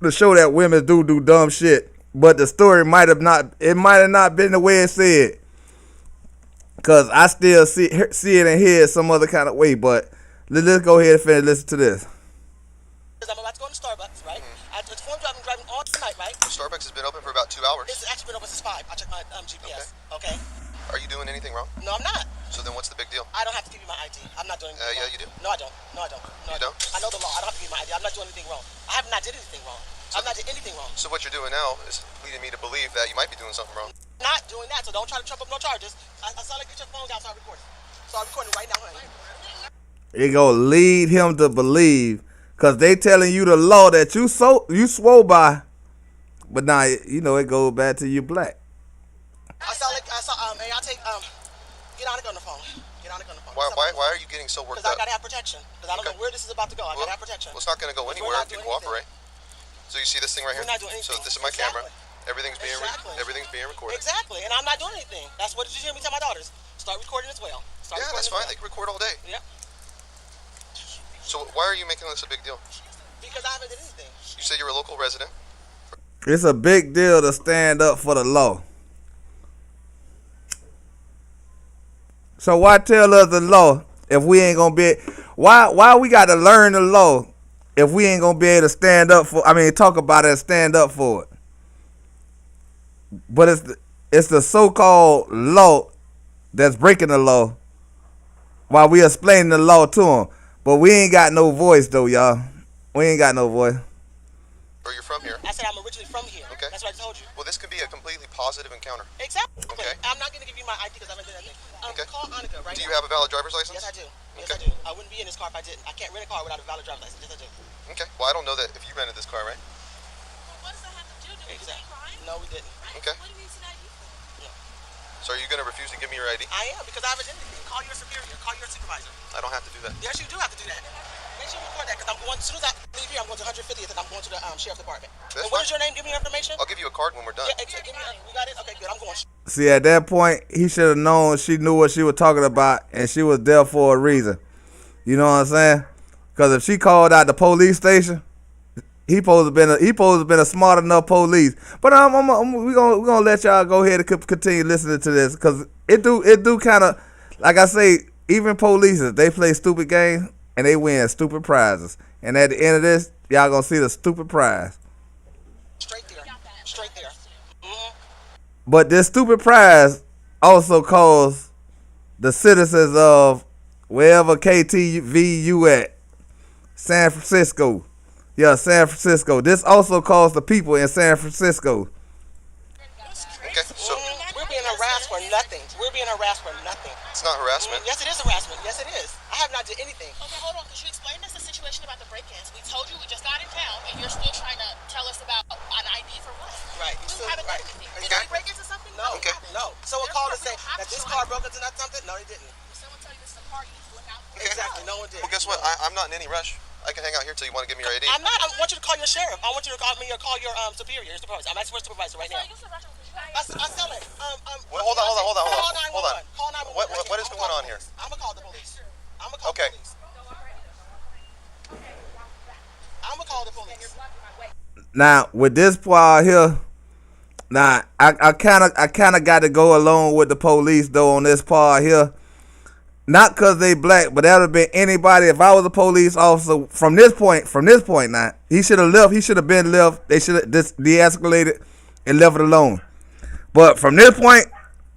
to show that women do dumb shit. But the story might have not been the way it said. Cause I still see it and hear it some other kind of way. But let's go ahead and finish. Listen to this. I'm about to go to Starbucks, right? I informed you I've been driving all night, right? Starbucks has been open for about 2 hours. It's actually been open since 5. I checked my GPS. Okay. Are you doing anything wrong? No, I'm not. So then what's the big deal? I don't have to give you my ID. I'm not doing anything Yeah, wrong. you do. No, I don't. No, I don't. No, You don't? I know the law. I don't have to give you my ID. I'm not doing anything wrong. I have not did anything wrong. I'm not did anything wrong. So what you're doing now is leading me to believe that you might be doing something wrong. Not doing that, so don't try to trump up no charges. I saw like get your phone down so I record it. So I'm recording right now, honey. It gonna lead him to believe, cause they telling you the law that you swore by, but now you know it goes back to you black. May I take get on the phone. Get on the phone. Why are you getting so worked Because up? I gotta have protection. Because I don't know where this is about to go. I gotta have protection. Well, it's not gonna go anywhere if you cooperate. So you see this thing right here? We're not doing anything. So this is my camera. Everything's being recorded. Exactly, and I'm not doing anything. That's what did you hear me tell my daughters? Start recording as well. Yeah, that's fine. They can record all day. Yep. So why are you making this a big deal? Because I haven't did anything. You said you're a local resident. It's a big deal to stand up for the law. So why tell us the law if we ain't gonna be? Why we got to learn the law if we ain't gonna be able to stand up for? I mean, talk about it and stand up for it. But it's the so-called law that's breaking the law while we explaining the law to them. But we ain't got no voice though, y'all. We ain't got no voice. Or you're from here. I said I'm originally from here. Okay. That's what I told you. Well, this could be a completely positive encounter. Exactly. Okay. I'm not going to give you my ID because I haven't done anything. Okay. Call Annika right now. Do you have a valid driver's license? Yes, I do. Yes, Okay. I do. I wouldn't be in this car if I didn't. I can't rent a car without a valid driver's license. Yes, I do. Okay. Well, I don't know that if you rented this car, right? What does that have to do? Did we commit a crime? No, we didn't. Okay. What do you need an ID for? No. So are you going to refuse to give me your ID? I am because I haven't done anything. Call your superior. Call your supervisor. I don't have to do that. Yes, you do have to do that. Make sure you record that because I'm going, as soon as I leave here, I'm going to 150th and I'm going to the sheriff's department. That's What fine. is your name? Give me your information. I'll give you a card when we're done. Yeah, exactly. You got it? Okay, good. I'm going. See, at that point, he should have known she knew what she was talking about, and she was there for a reason. You know what I'm saying? Because if she called out the police station, he supposed to been a smart enough police. But we gonna let y'all go ahead and continue listening to this, because it do kind of, like I say, even police, they play stupid games and they win stupid prizes. And at the end of this, y'all gonna see the stupid prize. Straight there. Straight there. But this stupid prize also calls the citizens of wherever KTV you at, San Francisco. Yeah, San Francisco. This also calls the people in San Francisco. Okay, so we're being harassed for nothing. We're being harassed for nothing. It's not harassment. Yes, it is harassment. Yes, it is. I have not done anything. Okay, hold on. Could you explain us the situation about the break-ins? We told you we just got in town, and you're still trying to tell us about an ID for what? Right. We haven't done anything. Did we break into something? No. Okay. No. Someone called to say that this car broke into something. No, they didn't. Did someone tell you this is a car you need to look out for? Exactly. No one did. Well, guess what? I'm not in any rush. I can hang out here till you want to give me your ID. I'm not. I want you to call your sheriff. I want you to call me or call your superior, your supervisor. I'm asking for a supervisor right now. I tell it. Well, hold on. Call 911. Call 911. What is going on here? I'm gonna call the police. I'm gonna call okay. the police. I'm gonna call the police. Now with this part here, now I kind of got to go along with the police though on this part here. Not cause they black, but that would have been anybody. If I was a police officer from this point now, he should have left. He should have been left. They should have just de-escalated and left it alone. But from this point,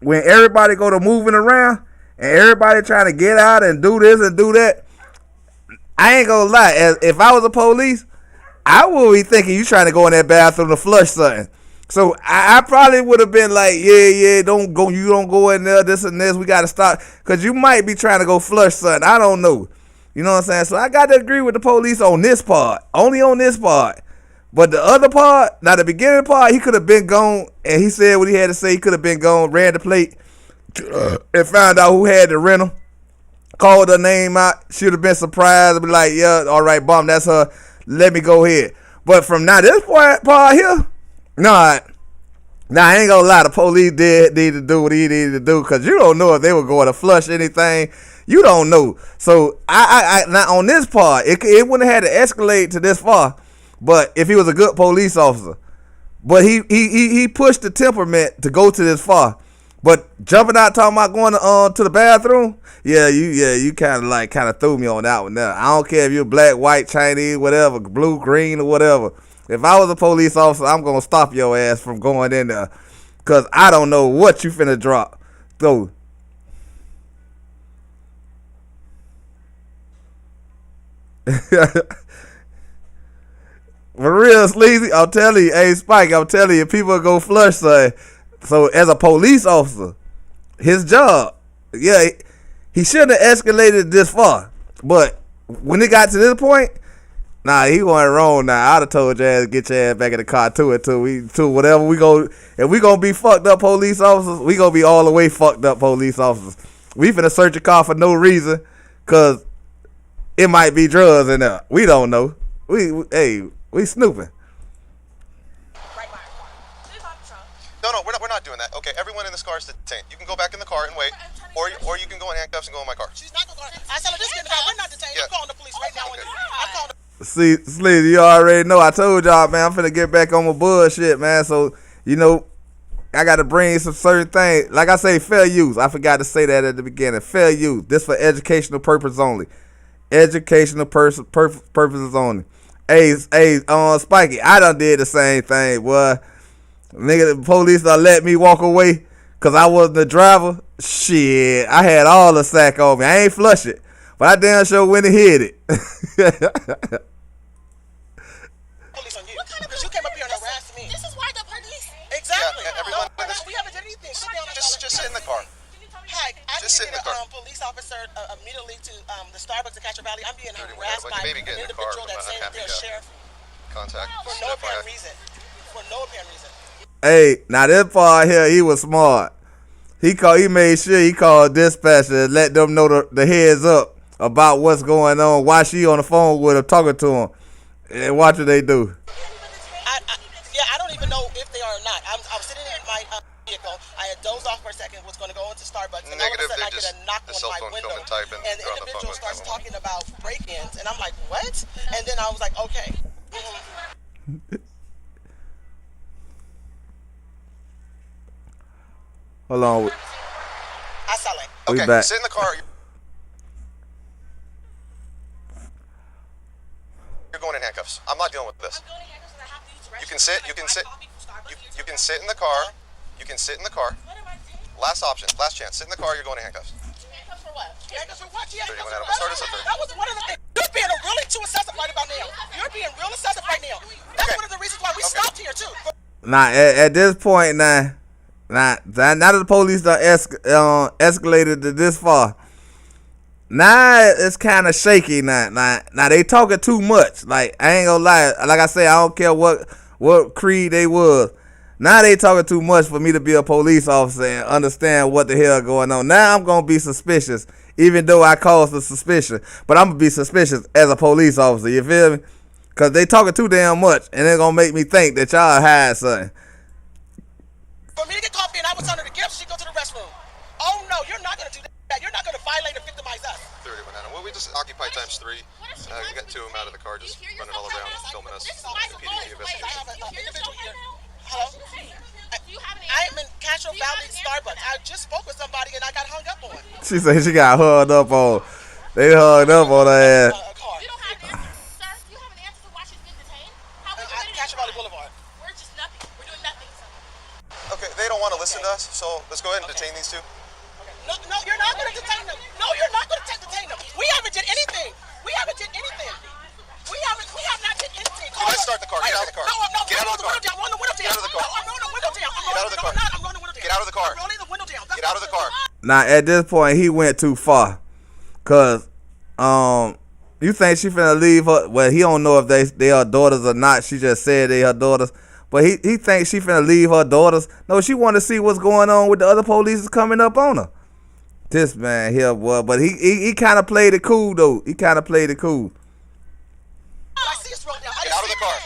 when everybody go to moving around and everybody trying to get out and do this and do that, I ain't gonna lie. If I was a police, I would be thinking you trying to go in that bathroom to flush something. So I probably would have been like, yeah, don't go. You don't go in there. This and this. We got to stop because you might be trying to go flush something. I don't know. You know what I'm saying? So I got to agree with the police on this part, only on this part. But the other part, now the beginning part, he could have been gone, and he said what he had to say. He could have been gone, ran the plate, and found out who had the rental. Called her name out. Should have been surprised and be like, yeah, all right, bomb, that's her. Let me go ahead. But from now this part here. I ain't gonna lie. The police did need to do what he needed to do because you don't know if they were going to flush anything. You don't know. So I now on this part, it wouldn't have had to escalate to this far. But if he was a good police officer, but he pushed the temperament to go to this far. But jumping out talking about going to the bathroom, you kind of threw me on that one there. I don't care if you're black, white, Chinese, whatever, blue, green, or whatever. If I was a police officer, I'm going to stop your ass from going in there because I don't know what you finna drop. So, for real, Sleazy, I'm telling you, hey, Spike, I'm telling you, people go flush, son. So, as a police officer, his job, he shouldn't have escalated this far. But when it got to this point, nah, he went wrong now. I'd have told your ass, get your ass back in the car to whatever we go. If we gonna be fucked up police officers, we gonna be all the way fucked up police officers. We finna search a car for no reason, cause it might be drugs in there. We don't know. We snooping. No, we're not doing that. Okay, everyone in this car is detained. You can go back in the car and wait, or you can go in handcuffs and go in my car. She's not gonna go. I said, just get in the car. We're not detained. I'm calling the police right now. I'm calling the See, Sleazy, you already know. I told y'all, man, I'm finna get back on my bullshit, man. So, I got to bring some certain things. Like I say, fair use. I forgot to say that at the beginning. Fair use. This for educational purposes only. Educational purposes only. Hey, Spikey, I done did the same thing, boy. Nigga, the police done let me walk away because I wasn't the driver. Shit, I had all the sack on me. I ain't flush it. But I damn sure went and hit it. police on you. Because you came up here and harassed me. This is why the police. Exactly. Yeah, everyone, we haven't done anything. Just sit in the car. Hi, I Just sit need in to the get car. a police officer immediately to the Starbucks in Castro Valley. I'm being harassed Well, by maybe an get in the car. individual that's I'm saying happy they're a to sheriff contact. for no apparent reason. For no apparent reason. Hey, now this part here, he was smart. He made sure he called dispatcher and let them know the heads up about what's going on. Why she on the phone with him, talking to him, and watch what they do. I don't even know if they are or not. I was sitting in my vehicle. I had dozed off for a second. Was going to go into Starbucks, and Negative, all of a sudden I they're get a knock just on my cell phone window, film and typing. and the individual starts talking about break-ins, and I'm like, what? And then I was like, okay. Hold on. I saw it. We Okay, back. sit in the car. handcuffs. You can sit. You can sit. You can sit in the car. You can sit in the car. Last option. Last chance. Sit in the car. You're going to handcuffs. Handcuffs for what? Handcuffs for what? Yeah, Start us up there. that was one of the things. You're being really too excessive right about now. You're being real excessive right now. That's one of the reasons why we stopped here too. Now, at this point, now that the police done escalated to this far, now it's kind of shaky. Now they talking too much. Like, I ain't gonna lie. Like I say, I don't care what creed they was. Now they talking too much for me to be a police officer and understand what the hell going on. Now I'm gonna be suspicious, even though I caused the suspicion. But I'm gonna be suspicious as a police officer. You feel me? Cause they talking too damn much, and they're gonna make me think that y'all hide something. For me to get coffee and I was under the gift, she go to the restroom. Oh no, you're not gonna do that. You're not gonna violate and victimize us. 30 banana. Well, we just occupy times 3. You got 2 of them out of the car, just running all around, filming us. PDP investigation. Hello? I am in Castro Valley Starbucks. I just spoke with somebody and I got hung up on. She said she got hugged up on. They hugged up on her ass. You don't have an answer, sir. You have an answer to why she's been detained? How we Castro Valley Boulevard. We're just nothing. We're doing nothing, sir. Okay, they don't want to listen to us, so let's go ahead and detain these two. No, you're not going to detain them. No, you're not going to detain them. We haven't did anything. We haven't did anything. We have not did anything. Let's start the car. Get out of the car. No, Get out of the car. I'm rolling the window down. Get out of the car. I'm rolling the window down. Get out of the car. I'm rolling the window down. Get out of the car. I'm rolling the window down. Get out of the car. Now at this point he went too far, cause you think she finna leave her? Well, he don't know if they are daughters or not. She just said they her daughters, but he thinks she finna leave her daughters. No, she want to see what's going on with the other police coming up on her. This man here, boy, but he kind of played it cool though. He kind of played it cool. I see us roll down. Get out of the car.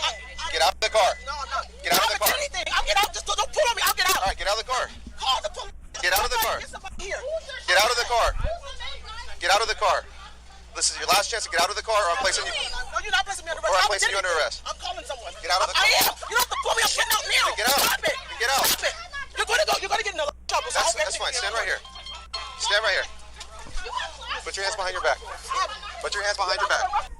Get out of the car. No, I'm not. Get out of the car. I'll get out. Just don't pull on me. I'll get out. All right, get out of the car. Call the police. Get out of the car. Get somebody here. Get out of the car. Get out of the car. This is your last chance to get out of the car, or I'm placing you. No, you're not placing me under arrest. Or I'm placing you under arrest. I'm calling someone. Get out of the car. I am. You don't have to pull me. I'm getting out now. Get out. Stop it. Get out. Stop it. You're going to get in another trouble. That's fine. Stand right here. Stand right here. Put your hands behind your back. Put your hands behind your back.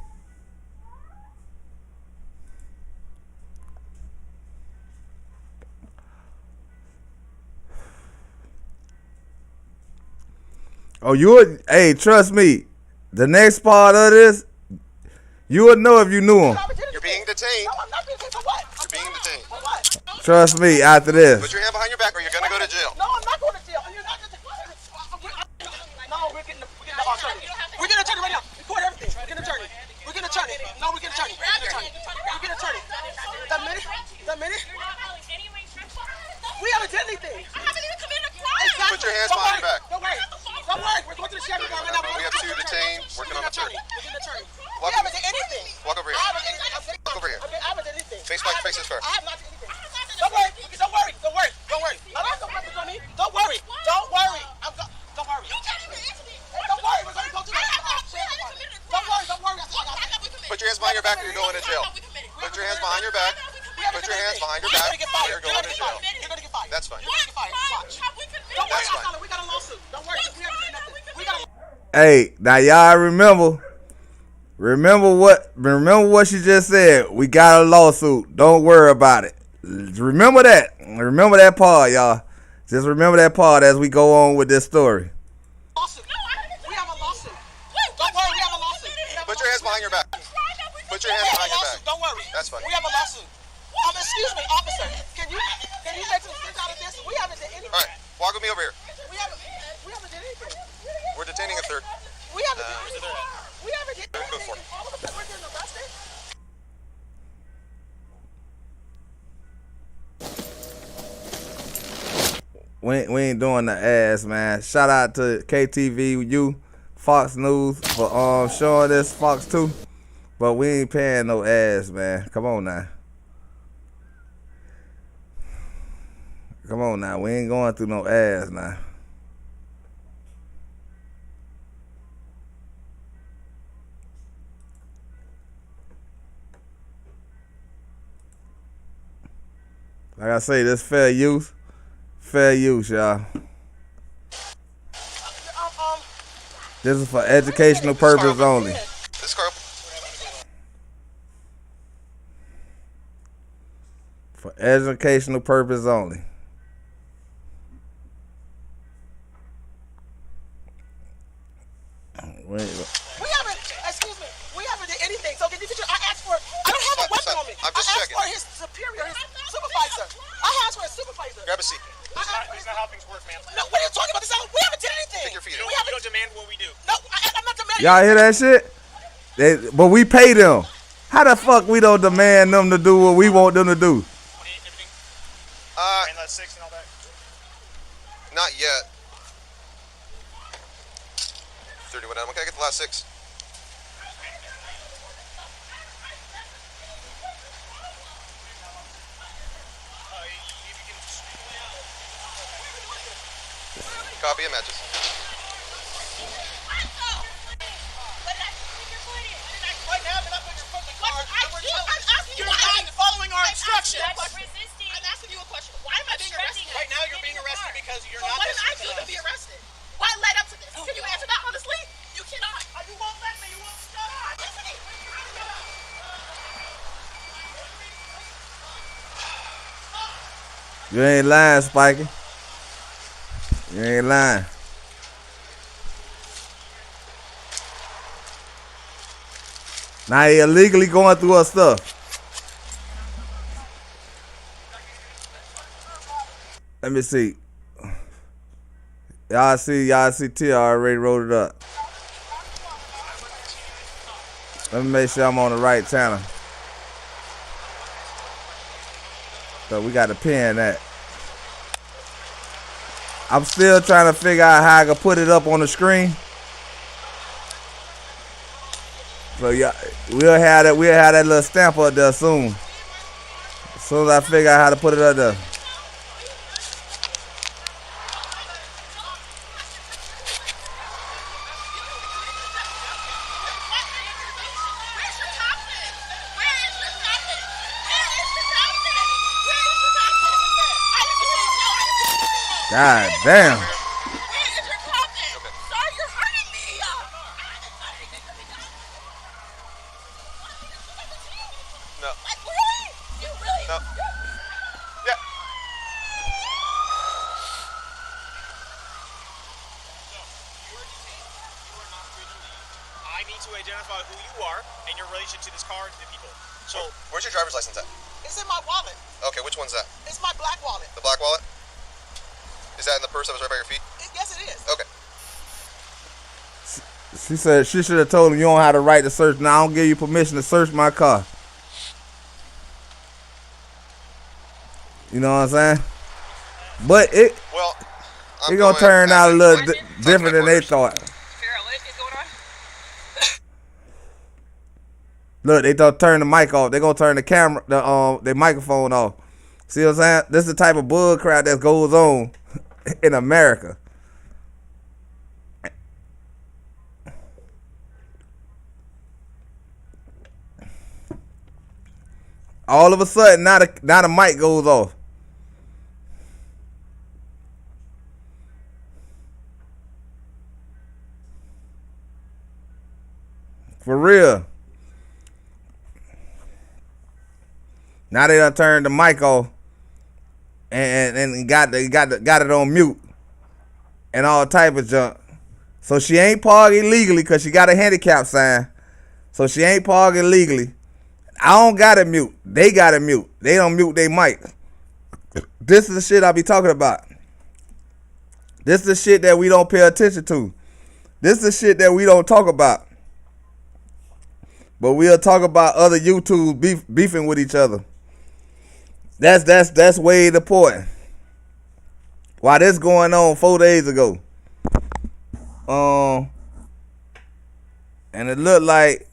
Oh, hey, trust me. The next part of this, you would know if you knew him. You're being detained. No, I'm not being detained for what? You're being detained. For what? Trust me, after this. Put your hand behind your back or you're going to go to jail. No, I'm not going to jail. You're not No, we're getting the attorney. We're getting an attorney right now. Record everything. We're getting an attorney. We're getting an attorney. No, we're getting an attorney. We're getting an attorney. The minute. We haven't done anything. I haven't even committed a crime. Put your hands behind your back. Don't worry. We're going to the sheriff right now. We have 2 detained. Working on the 3rd. We're getting an attorney. We Walk haven't done anything. Walk over here. I haven't done anything. Walk over here. I haven't done anything. Face this first. I have not done anything. Don't worry. Don't worry. Don't worry. Don't worry. I don't have no weapons on me. Don't worry. Don't worry. Don't worry. You can't even answer me. Don't worry. We're going to go to the Don't worry. Don't worry. Put your hands behind your back or you're going to jail. Put your hands behind your back. Put your hands behind your back or you're going to jail. You're going to get fired. That's fine. You're going to get fired. Watch. Don't worry. We got a lawsuit. Don't worry. We haven't done nothing. We got a Hey, now y'all remember what she just said. We got a lawsuit. Don't worry about it. Remember that. Remember that part, y'all. Just remember that part as we go on with this story. lawsuit. We have a lawsuit. Don't worry. We have a lawsuit. Put your hands behind your back. Put your hands behind your back. Don't worry. That's fine. We have a lawsuit. Excuse me, officer. Can you make some sense out of this? We haven't done anything. All right, walk with me over here. We haven't done anything. We're detaining a 3rd. We haven't done anything. We haven't done anything. Go for it. All of a sudden we're getting arrested. We ain't doing the ass, man. Shout out to KTVU, Fox News for showing this, Fox 2. But we ain't paying no ass, man. Come on now. Come on now. We ain't going through no ass now. Like I say, this fair use. Fair use, y'all. This is for educational purpose only. This car. For educational purpose only. Wait. We haven't, excuse me, we haven't did anything. So can you get I asked for, I don't have a weapon on me. I'm just I asked checking. for his superior, his supervisor. I asked for a supervisor. Grab a seat. He's not helping work, man. No, what are you talking about? We haven't did anything. Take your feet We up. haven't demand what we do. No, I'm not demanding. Y'all hear that shit? But we pay them. How the fuck we don't demand them to do what we want them to do? Not yet. 31 down. Okay, I get the last 6. Copy and matches. You're not following our instructions. I'm asking you a question. Why am I being arrested? Right now you're being arrested because you're not listening to us. What did I do to be arrested? What led up to this? Can you answer that honestly? You cannot. You won't let me. You won't stop. You ain't lying, Spiky. You ain't lying. Now he illegally going through her stuff. Let me see. Y'all see Tia already wrote it up. Let me make sure I'm on the right channel. So we got to pin that. I'm still trying to figure out how I can put it up on the screen. So yeah, we'll have that little stamp up there soon. As soon as I figure out how to put it up there. God damn. No. No. Yeah. I need to identify who you are and your relation to this car and the people. So, where's your driver's license at? It's in my wallet. Okay, which one's that? It's my black wallet. The black wallet? Is that in the purse that was right by your feet? Yes, it is. Okay. She said she should have told him you don't have the right to search. Now I don't give you permission to search my car. You know what I'm saying? But it gonna turn out a little different than they thought. Look, they don't turn the mic off. They gonna turn the camera, the microphone off. See what I'm saying? This is the type of bull crap that goes on in America. All of a sudden, now the mic goes off. For real. Now they done turned the mic off and got it on mute and all type of junk. So she ain't parking legally because she got a handicap sign. So she ain't parking legally. I don't got it mute. They got it mute. They don't mute their mic. This is the shit I be talking about. This is the shit that we don't pay attention to. This is the shit that we don't talk about. But we'll talk about other YouTubes beefing with each other. That's way important. Why this going on 4 days ago? And it looked like,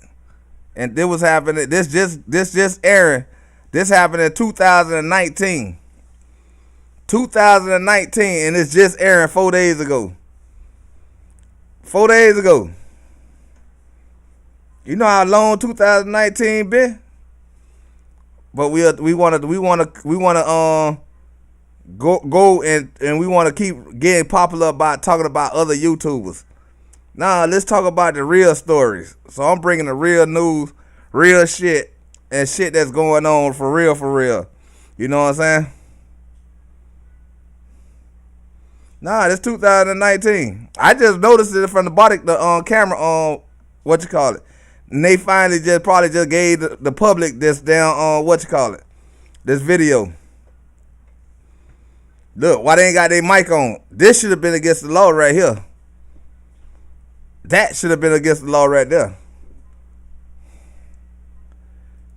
and this was happening. This just airing. This happened in 2019. 2019, and it's just airing 4 days ago. 4 days ago. You know how long 2019 been? But we wanna go and we wanna keep getting popular about talking about other YouTubers. Nah, let's talk about the real stories. So I'm bringing the real news, real shit, and shit that's going on for real, for real. You know what I'm saying? Nah, it's 2019. I just noticed it from the camera on what you call it. And they finally probably just gave the public this down what you call it. This video. Look, why they ain't got their mic on? This should have been against the law right here. That should have been against the law right there.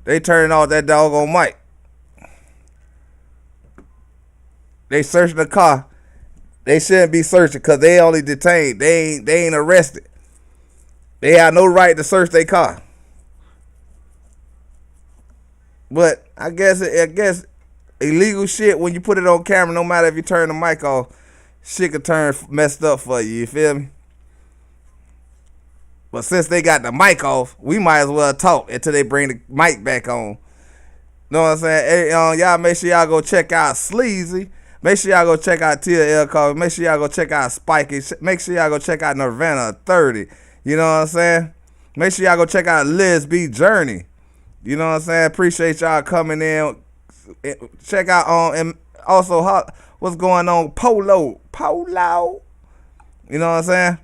They turning off that doggone mic. They searching the car. They shouldn't be searching because they only detained. They ain't arrested. They have no right to search their car. But I guess illegal shit when you put it on camera, no matter if you turn the mic off, shit could turn messed up for you. You feel me? But since they got the mic off, we might as well talk until they bring the mic back on. Know what I'm saying? Hey, y'all make sure y'all go check out Sleazy. Make sure y'all go check out TLL Coffee. Make sure y'all go check out Spiky. Make sure y'all go check out Nirvana 30. You know what I'm saying? Make sure y'all go check out Liz B Journey. You know what I'm saying? Appreciate y'all coming in. Check out and also what's going on Polo. You know what I'm saying?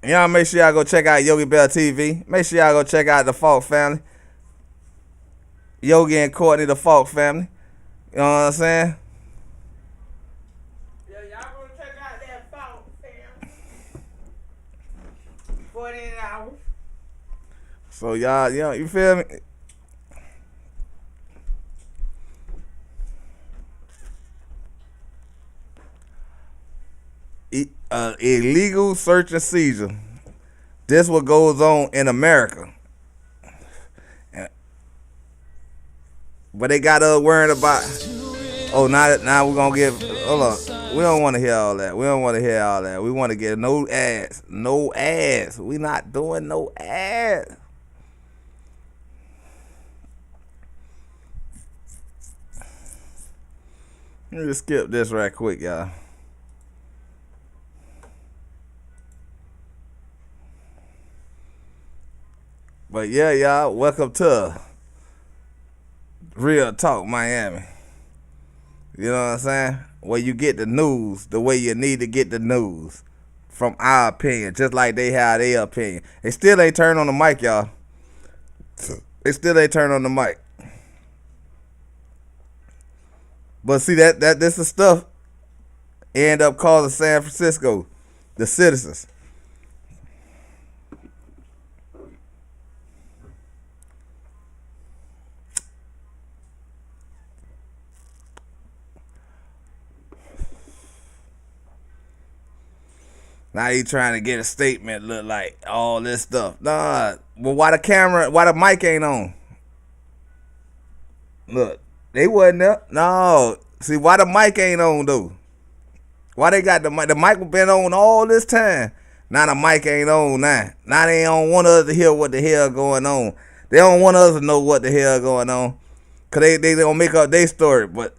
Y'all make sure y'all go check out Yogi Bell TV. Make sure y'all go check out the Falk family. Yogi and Courtney, the Falk family. You know what I'm saying? Yeah, y'all gonna check out that Falk family. 48 hours. So y'all, you feel me? Illegal search and seizure. This what goes on in America. But they got us worrying about. Oh, now we're gonna get. Hold on. We don't want to hear all that. We don't want to hear all that. We want to get no ads. No ads. We not doing no ads. Let me just skip this right quick, y'all. But yeah, y'all, welcome to Real Talk Miami. You know what I'm saying? Where you get the news the way you need to get the news. From our opinion, just like they have their opinion. They still ain't turn on the mic, y'all. They still ain't turn on the mic. But see that this is stuff end up causing San Francisco, the citizens. Now you trying to get a statement, look like all this stuff. Nah, well, why the mic ain't on? Look, they wasn't there. No, see why the mic ain't on though? Why they got the mic? The mic been on all this time. Now the mic ain't on now. Now they don't want us to hear what the hell going on. They don't want us to know what the hell going on. Cause they gonna make up their story. But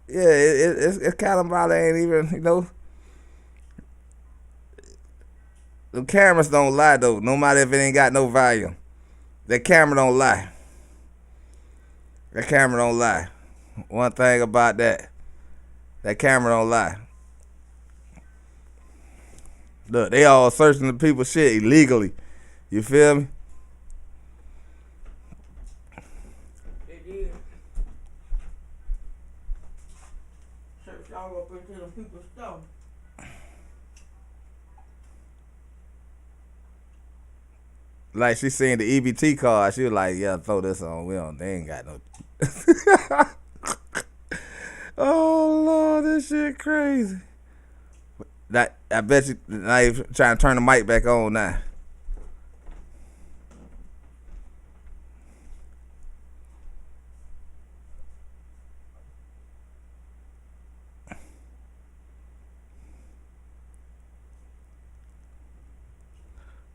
yeah, it's kind of probably ain't even, you know. The cameras don't lie though, no matter if it ain't got no volume. That camera don't lie. That camera don't lie. One thing about that camera don't lie. Look, they all searching the people's shit illegally. You feel me? They did. Search y'all up into the people's stuff. Like she seen the EBT card, she was like, "Yeah, throw this on. They ain't got no." Oh Lord, this shit crazy. That I bet you now you trying to turn the mic back on now.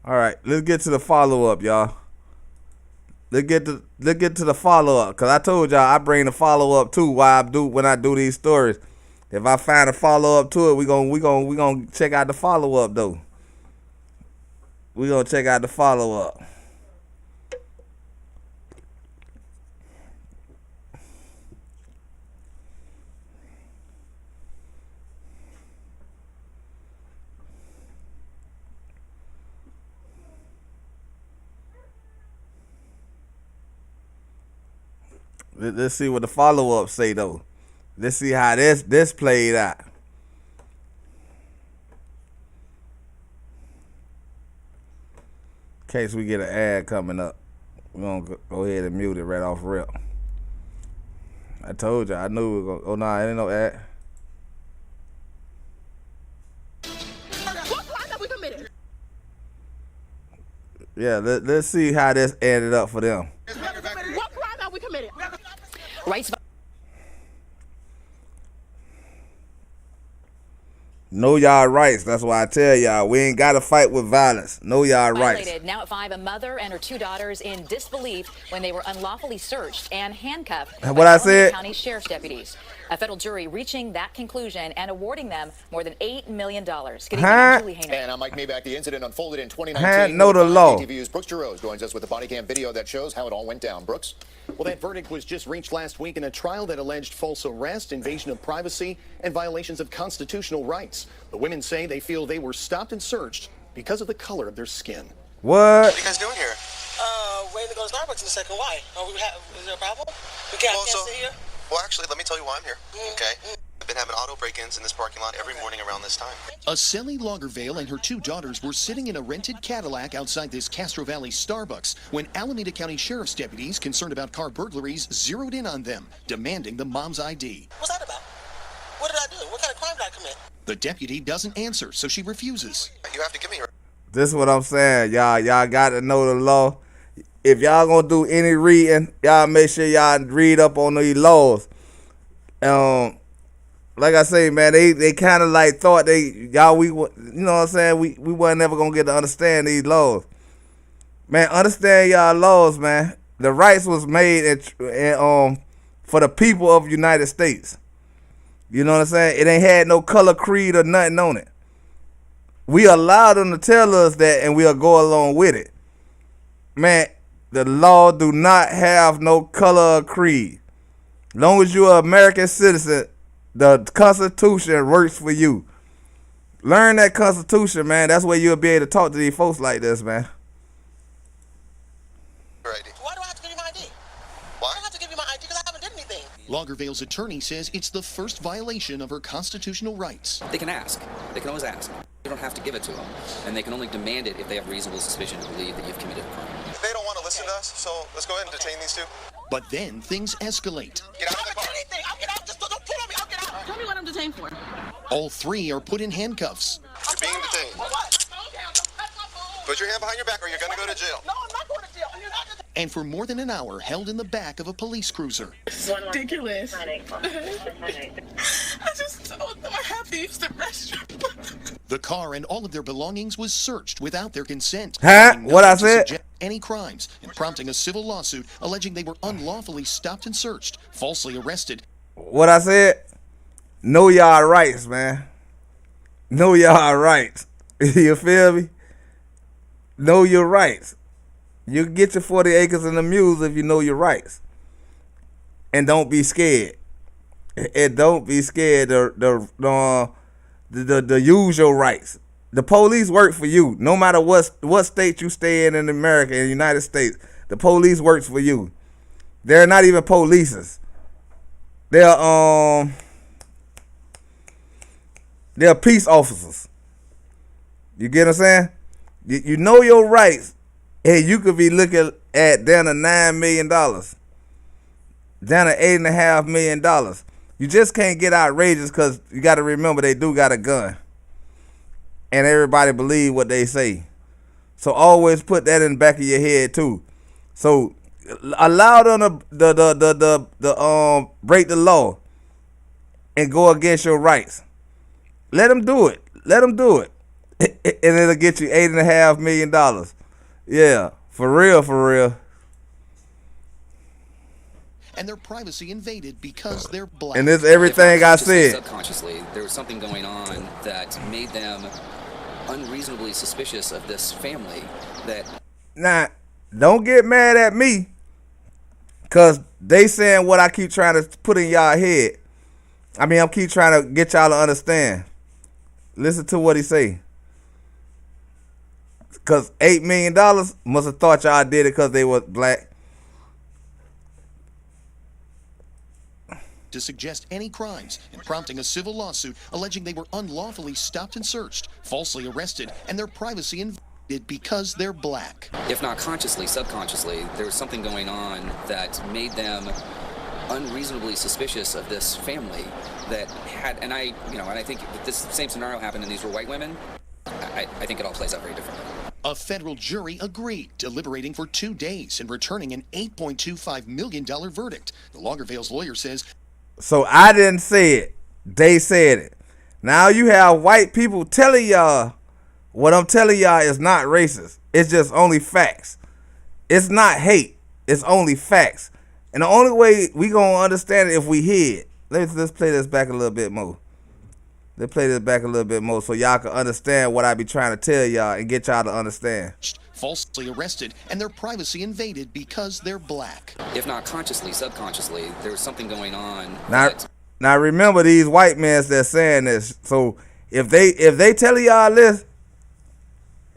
All right, let's get to the follow up, y'all. Let's get to the follow up, cause I told y'all I bring the follow up too. When I do these stories. If I find a follow up to it, we gonna check out the follow up though. We gonna check out the follow up. Let's see what the follow-up say, though. Let's see how this played out. In case we get an ad coming up, we're going to go ahead and mute it right off rip. I told you, I knew we were going to... Oh, nah, it ain't no ad. What crime have we committed? Yeah, let's see how this ended up for them. What crime have we committed? Rights. Know y'all rights. That's why I tell y'all, we ain't got to fight with violence. Know y'all rights. Violated. Now at 5, a mother and her 2 daughters in disbelief when they were unlawfully searched and handcuffed by What I said? County Sheriff's deputies. A federal jury reaching that conclusion and awarding them more than $8 million. Good evening, I'm Julie Hayner. And I'm Mike Maybach. The incident unfolded in 2019. Know the law. TV's Brooks Giroux joins us with a body cam video that shows how it all went down. Brooks? Well, that verdict was just reached last week in a trial that alleged false arrest, invasion of privacy, and violations of constitutional rights. The women say they feel they were stopped and searched because of the color of their skin. What? What are you guys doing here? Waiting to go to Starbucks in a second. Why? Is there a problem? We can't sit here? Well, actually, let me tell you why I'm here. Okay. I've been having auto break-ins in this parking lot every morning around this time. Aselli Lagervale and her 2 daughters were sitting in a rented Cadillac outside this Castro Valley Starbucks when Alameda County Sheriff's deputies concerned about car burglaries zeroed in on them, demanding the mom's ID. What's that about? What did I do? What kind of crime did I commit? The deputy doesn't answer, so she refuses. You have to give me her. This is what I'm saying, y'all. Y'all got to know the law. If y'all gonna do any reading, y'all make sure y'all read up on these laws. Like I say, man, they kind of like thought you know what I'm saying? We wasn't never gonna get to understand these laws. Man, understand y'all laws, man. The rights was made for the people of the United States. You know what I'm saying? It ain't had no color, creed, or nothing on it. We allow them to tell us that, and we'll go along with it. Man, the law do not have no color or creed. Long as you're an American citizen, the Constitution works for you. Learn that Constitution, man. That's where you'll be able to talk to these folks like this, man. Why do I have to give you my ID? Why? I don't have to give you my ID because I haven't done anything. Lagervale's attorney says it's the first violation of her constitutional rights. They can ask. They can always ask. You don't have to give it to them. And they can only demand it if they have reasonable suspicion to believe that you've committed a crime. They don't want to listen to us, so let's go ahead and detain these 2. But then things escalate. Get out of the car. I'll get out. Just don't pull on me. I'll get out. Tell me what I'm detained for. All 3 are put in handcuffs. You're being detained. Put your hand behind your back or you're going to go to jail. No, I'm not going to jail. And for more than an hour held in the back of a police cruiser. This is ridiculous. I just told them I have to use the restroom. The car and all of their belongings was searched without their consent. Huh? What I said? Any crimes and prompting a civil lawsuit alleging they were unlawfully stopped and searched, falsely arrested. What I said? Know y'all rights, man. Know y'all rights. You feel me? Know your rights. You can get your 40 acres and the mules if you know your rights. And don't be scared. And don't be scared to use your rights. The police work for you. No matter what state you stay in America, in the United States, the police works for you. They're not even polices. They're peace officers. You get what I'm saying? You know your rights. And you could be looking at down to $9 million. Down to $8.5 million. You just can't get outrageous because you got to remember they do got a gun. And everybody believe what they say. So always put that in the back of your head too. So allow them to break the law and go against your rights. Let them do it. Let them do it. And it'll get you $8.5 million. Yeah, for real, for real. And their privacy invaded because they're black. And it's everything I said. Subconsciously, there was something going on that made them unreasonably suspicious of this family. Now, don't get mad at me, because they saying what I keep trying to put in y'all head. I mean, I keep trying to get y'all to understand. Listen to what he say. Because $8 million must have thought y'all did it because they was black. to suggest any crimes and prompting a civil lawsuit alleging they were unlawfully stopped and searched, falsely arrested, and their privacy invaded because they're black. If not consciously, subconsciously, there was something going on that made them unreasonably suspicious of this family that had, and I think if this same scenario happened and these were white women, I think it all plays out very differently. A federal jury agreed, deliberating for 2 days and returning an $8.25 million verdict. The Lauderdale's lawyer says, So I didn't say it. They said it. Now you have white people telling y'all what I'm telling y'all is not racist. It's just only facts. It's not hate. It's only facts. And the only way we gonna understand it if we hear it. Let's play this back a little bit more. Let's play this back a little bit more so y'all can understand what I be trying to tell y'all and get y'all to understand. falsely arrested and their privacy invaded because they're black. If not consciously, subconsciously, there was something going on. Now remember these white men that's saying this. So if they tell y'all this,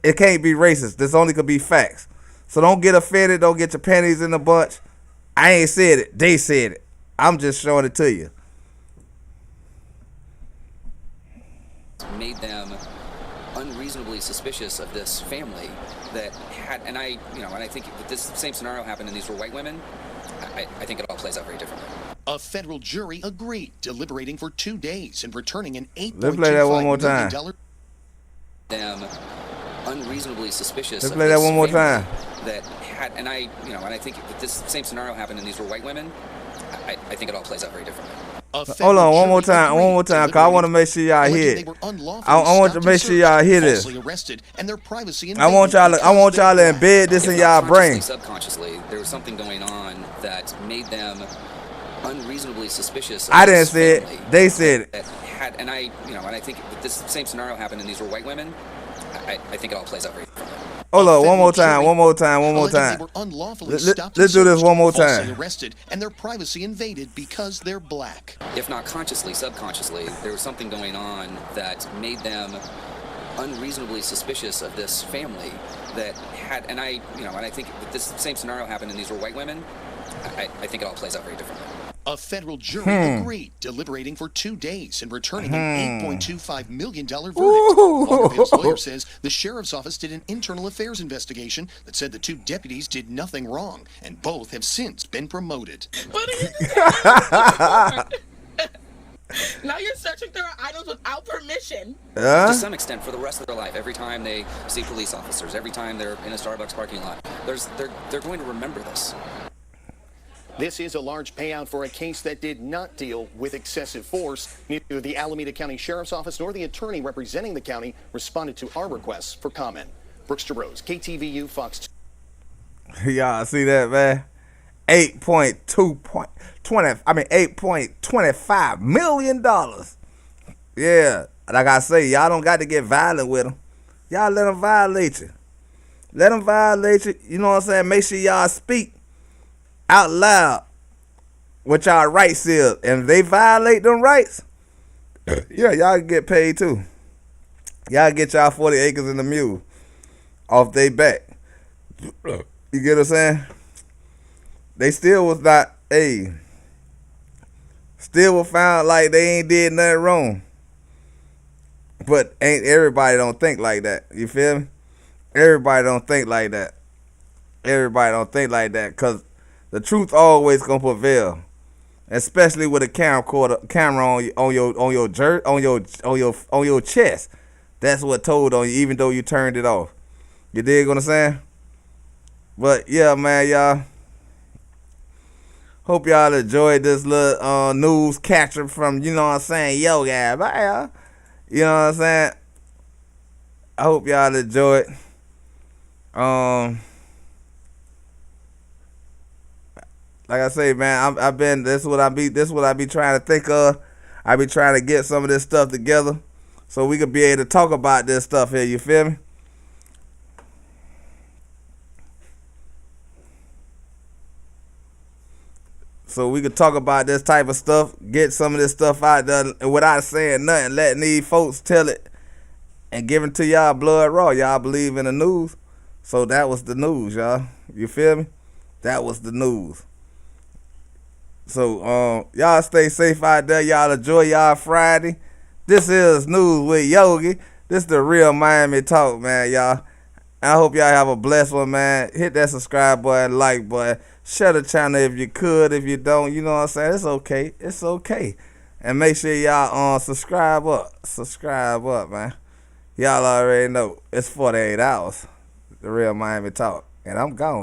it can't be racist. This only could be facts. So don't get offended. Don't get your panties in a bunch. I ain't said it. They said it. I'm just showing it to you. Made them unreasonably suspicious of this family that had, and I think if this same scenario happened and these were white women, I think it all plays out very differently. A federal jury agreed, deliberating for 2 days and returning an Let's play that one more time. Them unreasonably suspicious. Let's play that one more time. That had, and I think if this same scenario happened and these were white women, I think it all plays out very differently. Hold on, one more time, cause I want to make sure y'all hear it. I want to make sure y'all hear this. I want y'all to embed this in y'all brain. Subconsciously, there was something going on that made them unreasonably suspicious. I didn't say it; they said it. That had, and I think if this same scenario happened and these were white women, I think it all plays out very differently. Hold on, one more time. Let's do this one more time. Arrested and their privacy invaded because they're black. If not consciously, subconsciously, there was something going on that made them unreasonably suspicious of this family that had, and I think if this same scenario happened and these were white women, I think it all plays out very differently. A federal jury agreed, deliberating for 2 days and returning an $8.25 million verdict. Lauderdale's lawyer says the sheriff's office did an internal affairs investigation that said the 2 deputies did nothing wrong, and both have since been promoted. Now you're searching through our items without permission. To some extent, for the rest of their life, every time they see police officers, every time they're in a Starbucks parking lot, they're going to remember this. This is a large payout for a case that did not deal with excessive force. Neither the Alameda County Sheriff's Office nor the attorney representing the county responded to our requests for comment. Brooks DeRose, KTVU, Fox 2. Y'all see that, man? $8.25 million. Yeah, like I say, y'all don't got to get violent with them. Y'all let them violate you. Let them violate you. You know what I'm saying? Make sure y'all speak out loud what y'all rights is. And if they violate them rights, yeah, y'all can get paid too. Y'all get y'all 40 acres and a mule off they back. You get what I'm saying? They still was not, still was found like they ain't did nothing wrong. But ain't everybody don't think like that. You feel me? Everybody don't think like that. Everybody don't think like that, cause the truth always gonna prevail, especially with a camera on your chest. That's what told on you, even though you turned it off. You dig what I'm saying? But yeah, man, y'all. Hope y'all enjoyed this little news catcher from, you know what I'm saying, Yogi. Bye, y'all. You know what I'm saying? I hope y'all enjoy it. Like I say, man, this is what I be trying to think of. I be trying to get some of this stuff together so we could be able to talk about this stuff here, you feel me? So we could talk about this type of stuff, get some of this stuff out there without saying nothing, letting these folks tell it and giving to y'all blood raw. Y'all believe in the news. So that was the news, y'all. You feel me? That was the news. So y'all stay safe out there. Y'all enjoy y'all Friday. This is News with Yogi. This is the real Miami talk, man, y'all. I hope y'all have a blessed one, man. Hit that subscribe button, like button. Share the channel if you could. If you don't, you know what I'm saying? It's okay. It's okay. And make sure y'all subscribe up. Subscribe up, man. Y'all already know. It's 48 hours. The real Miami talk. And I'm gone.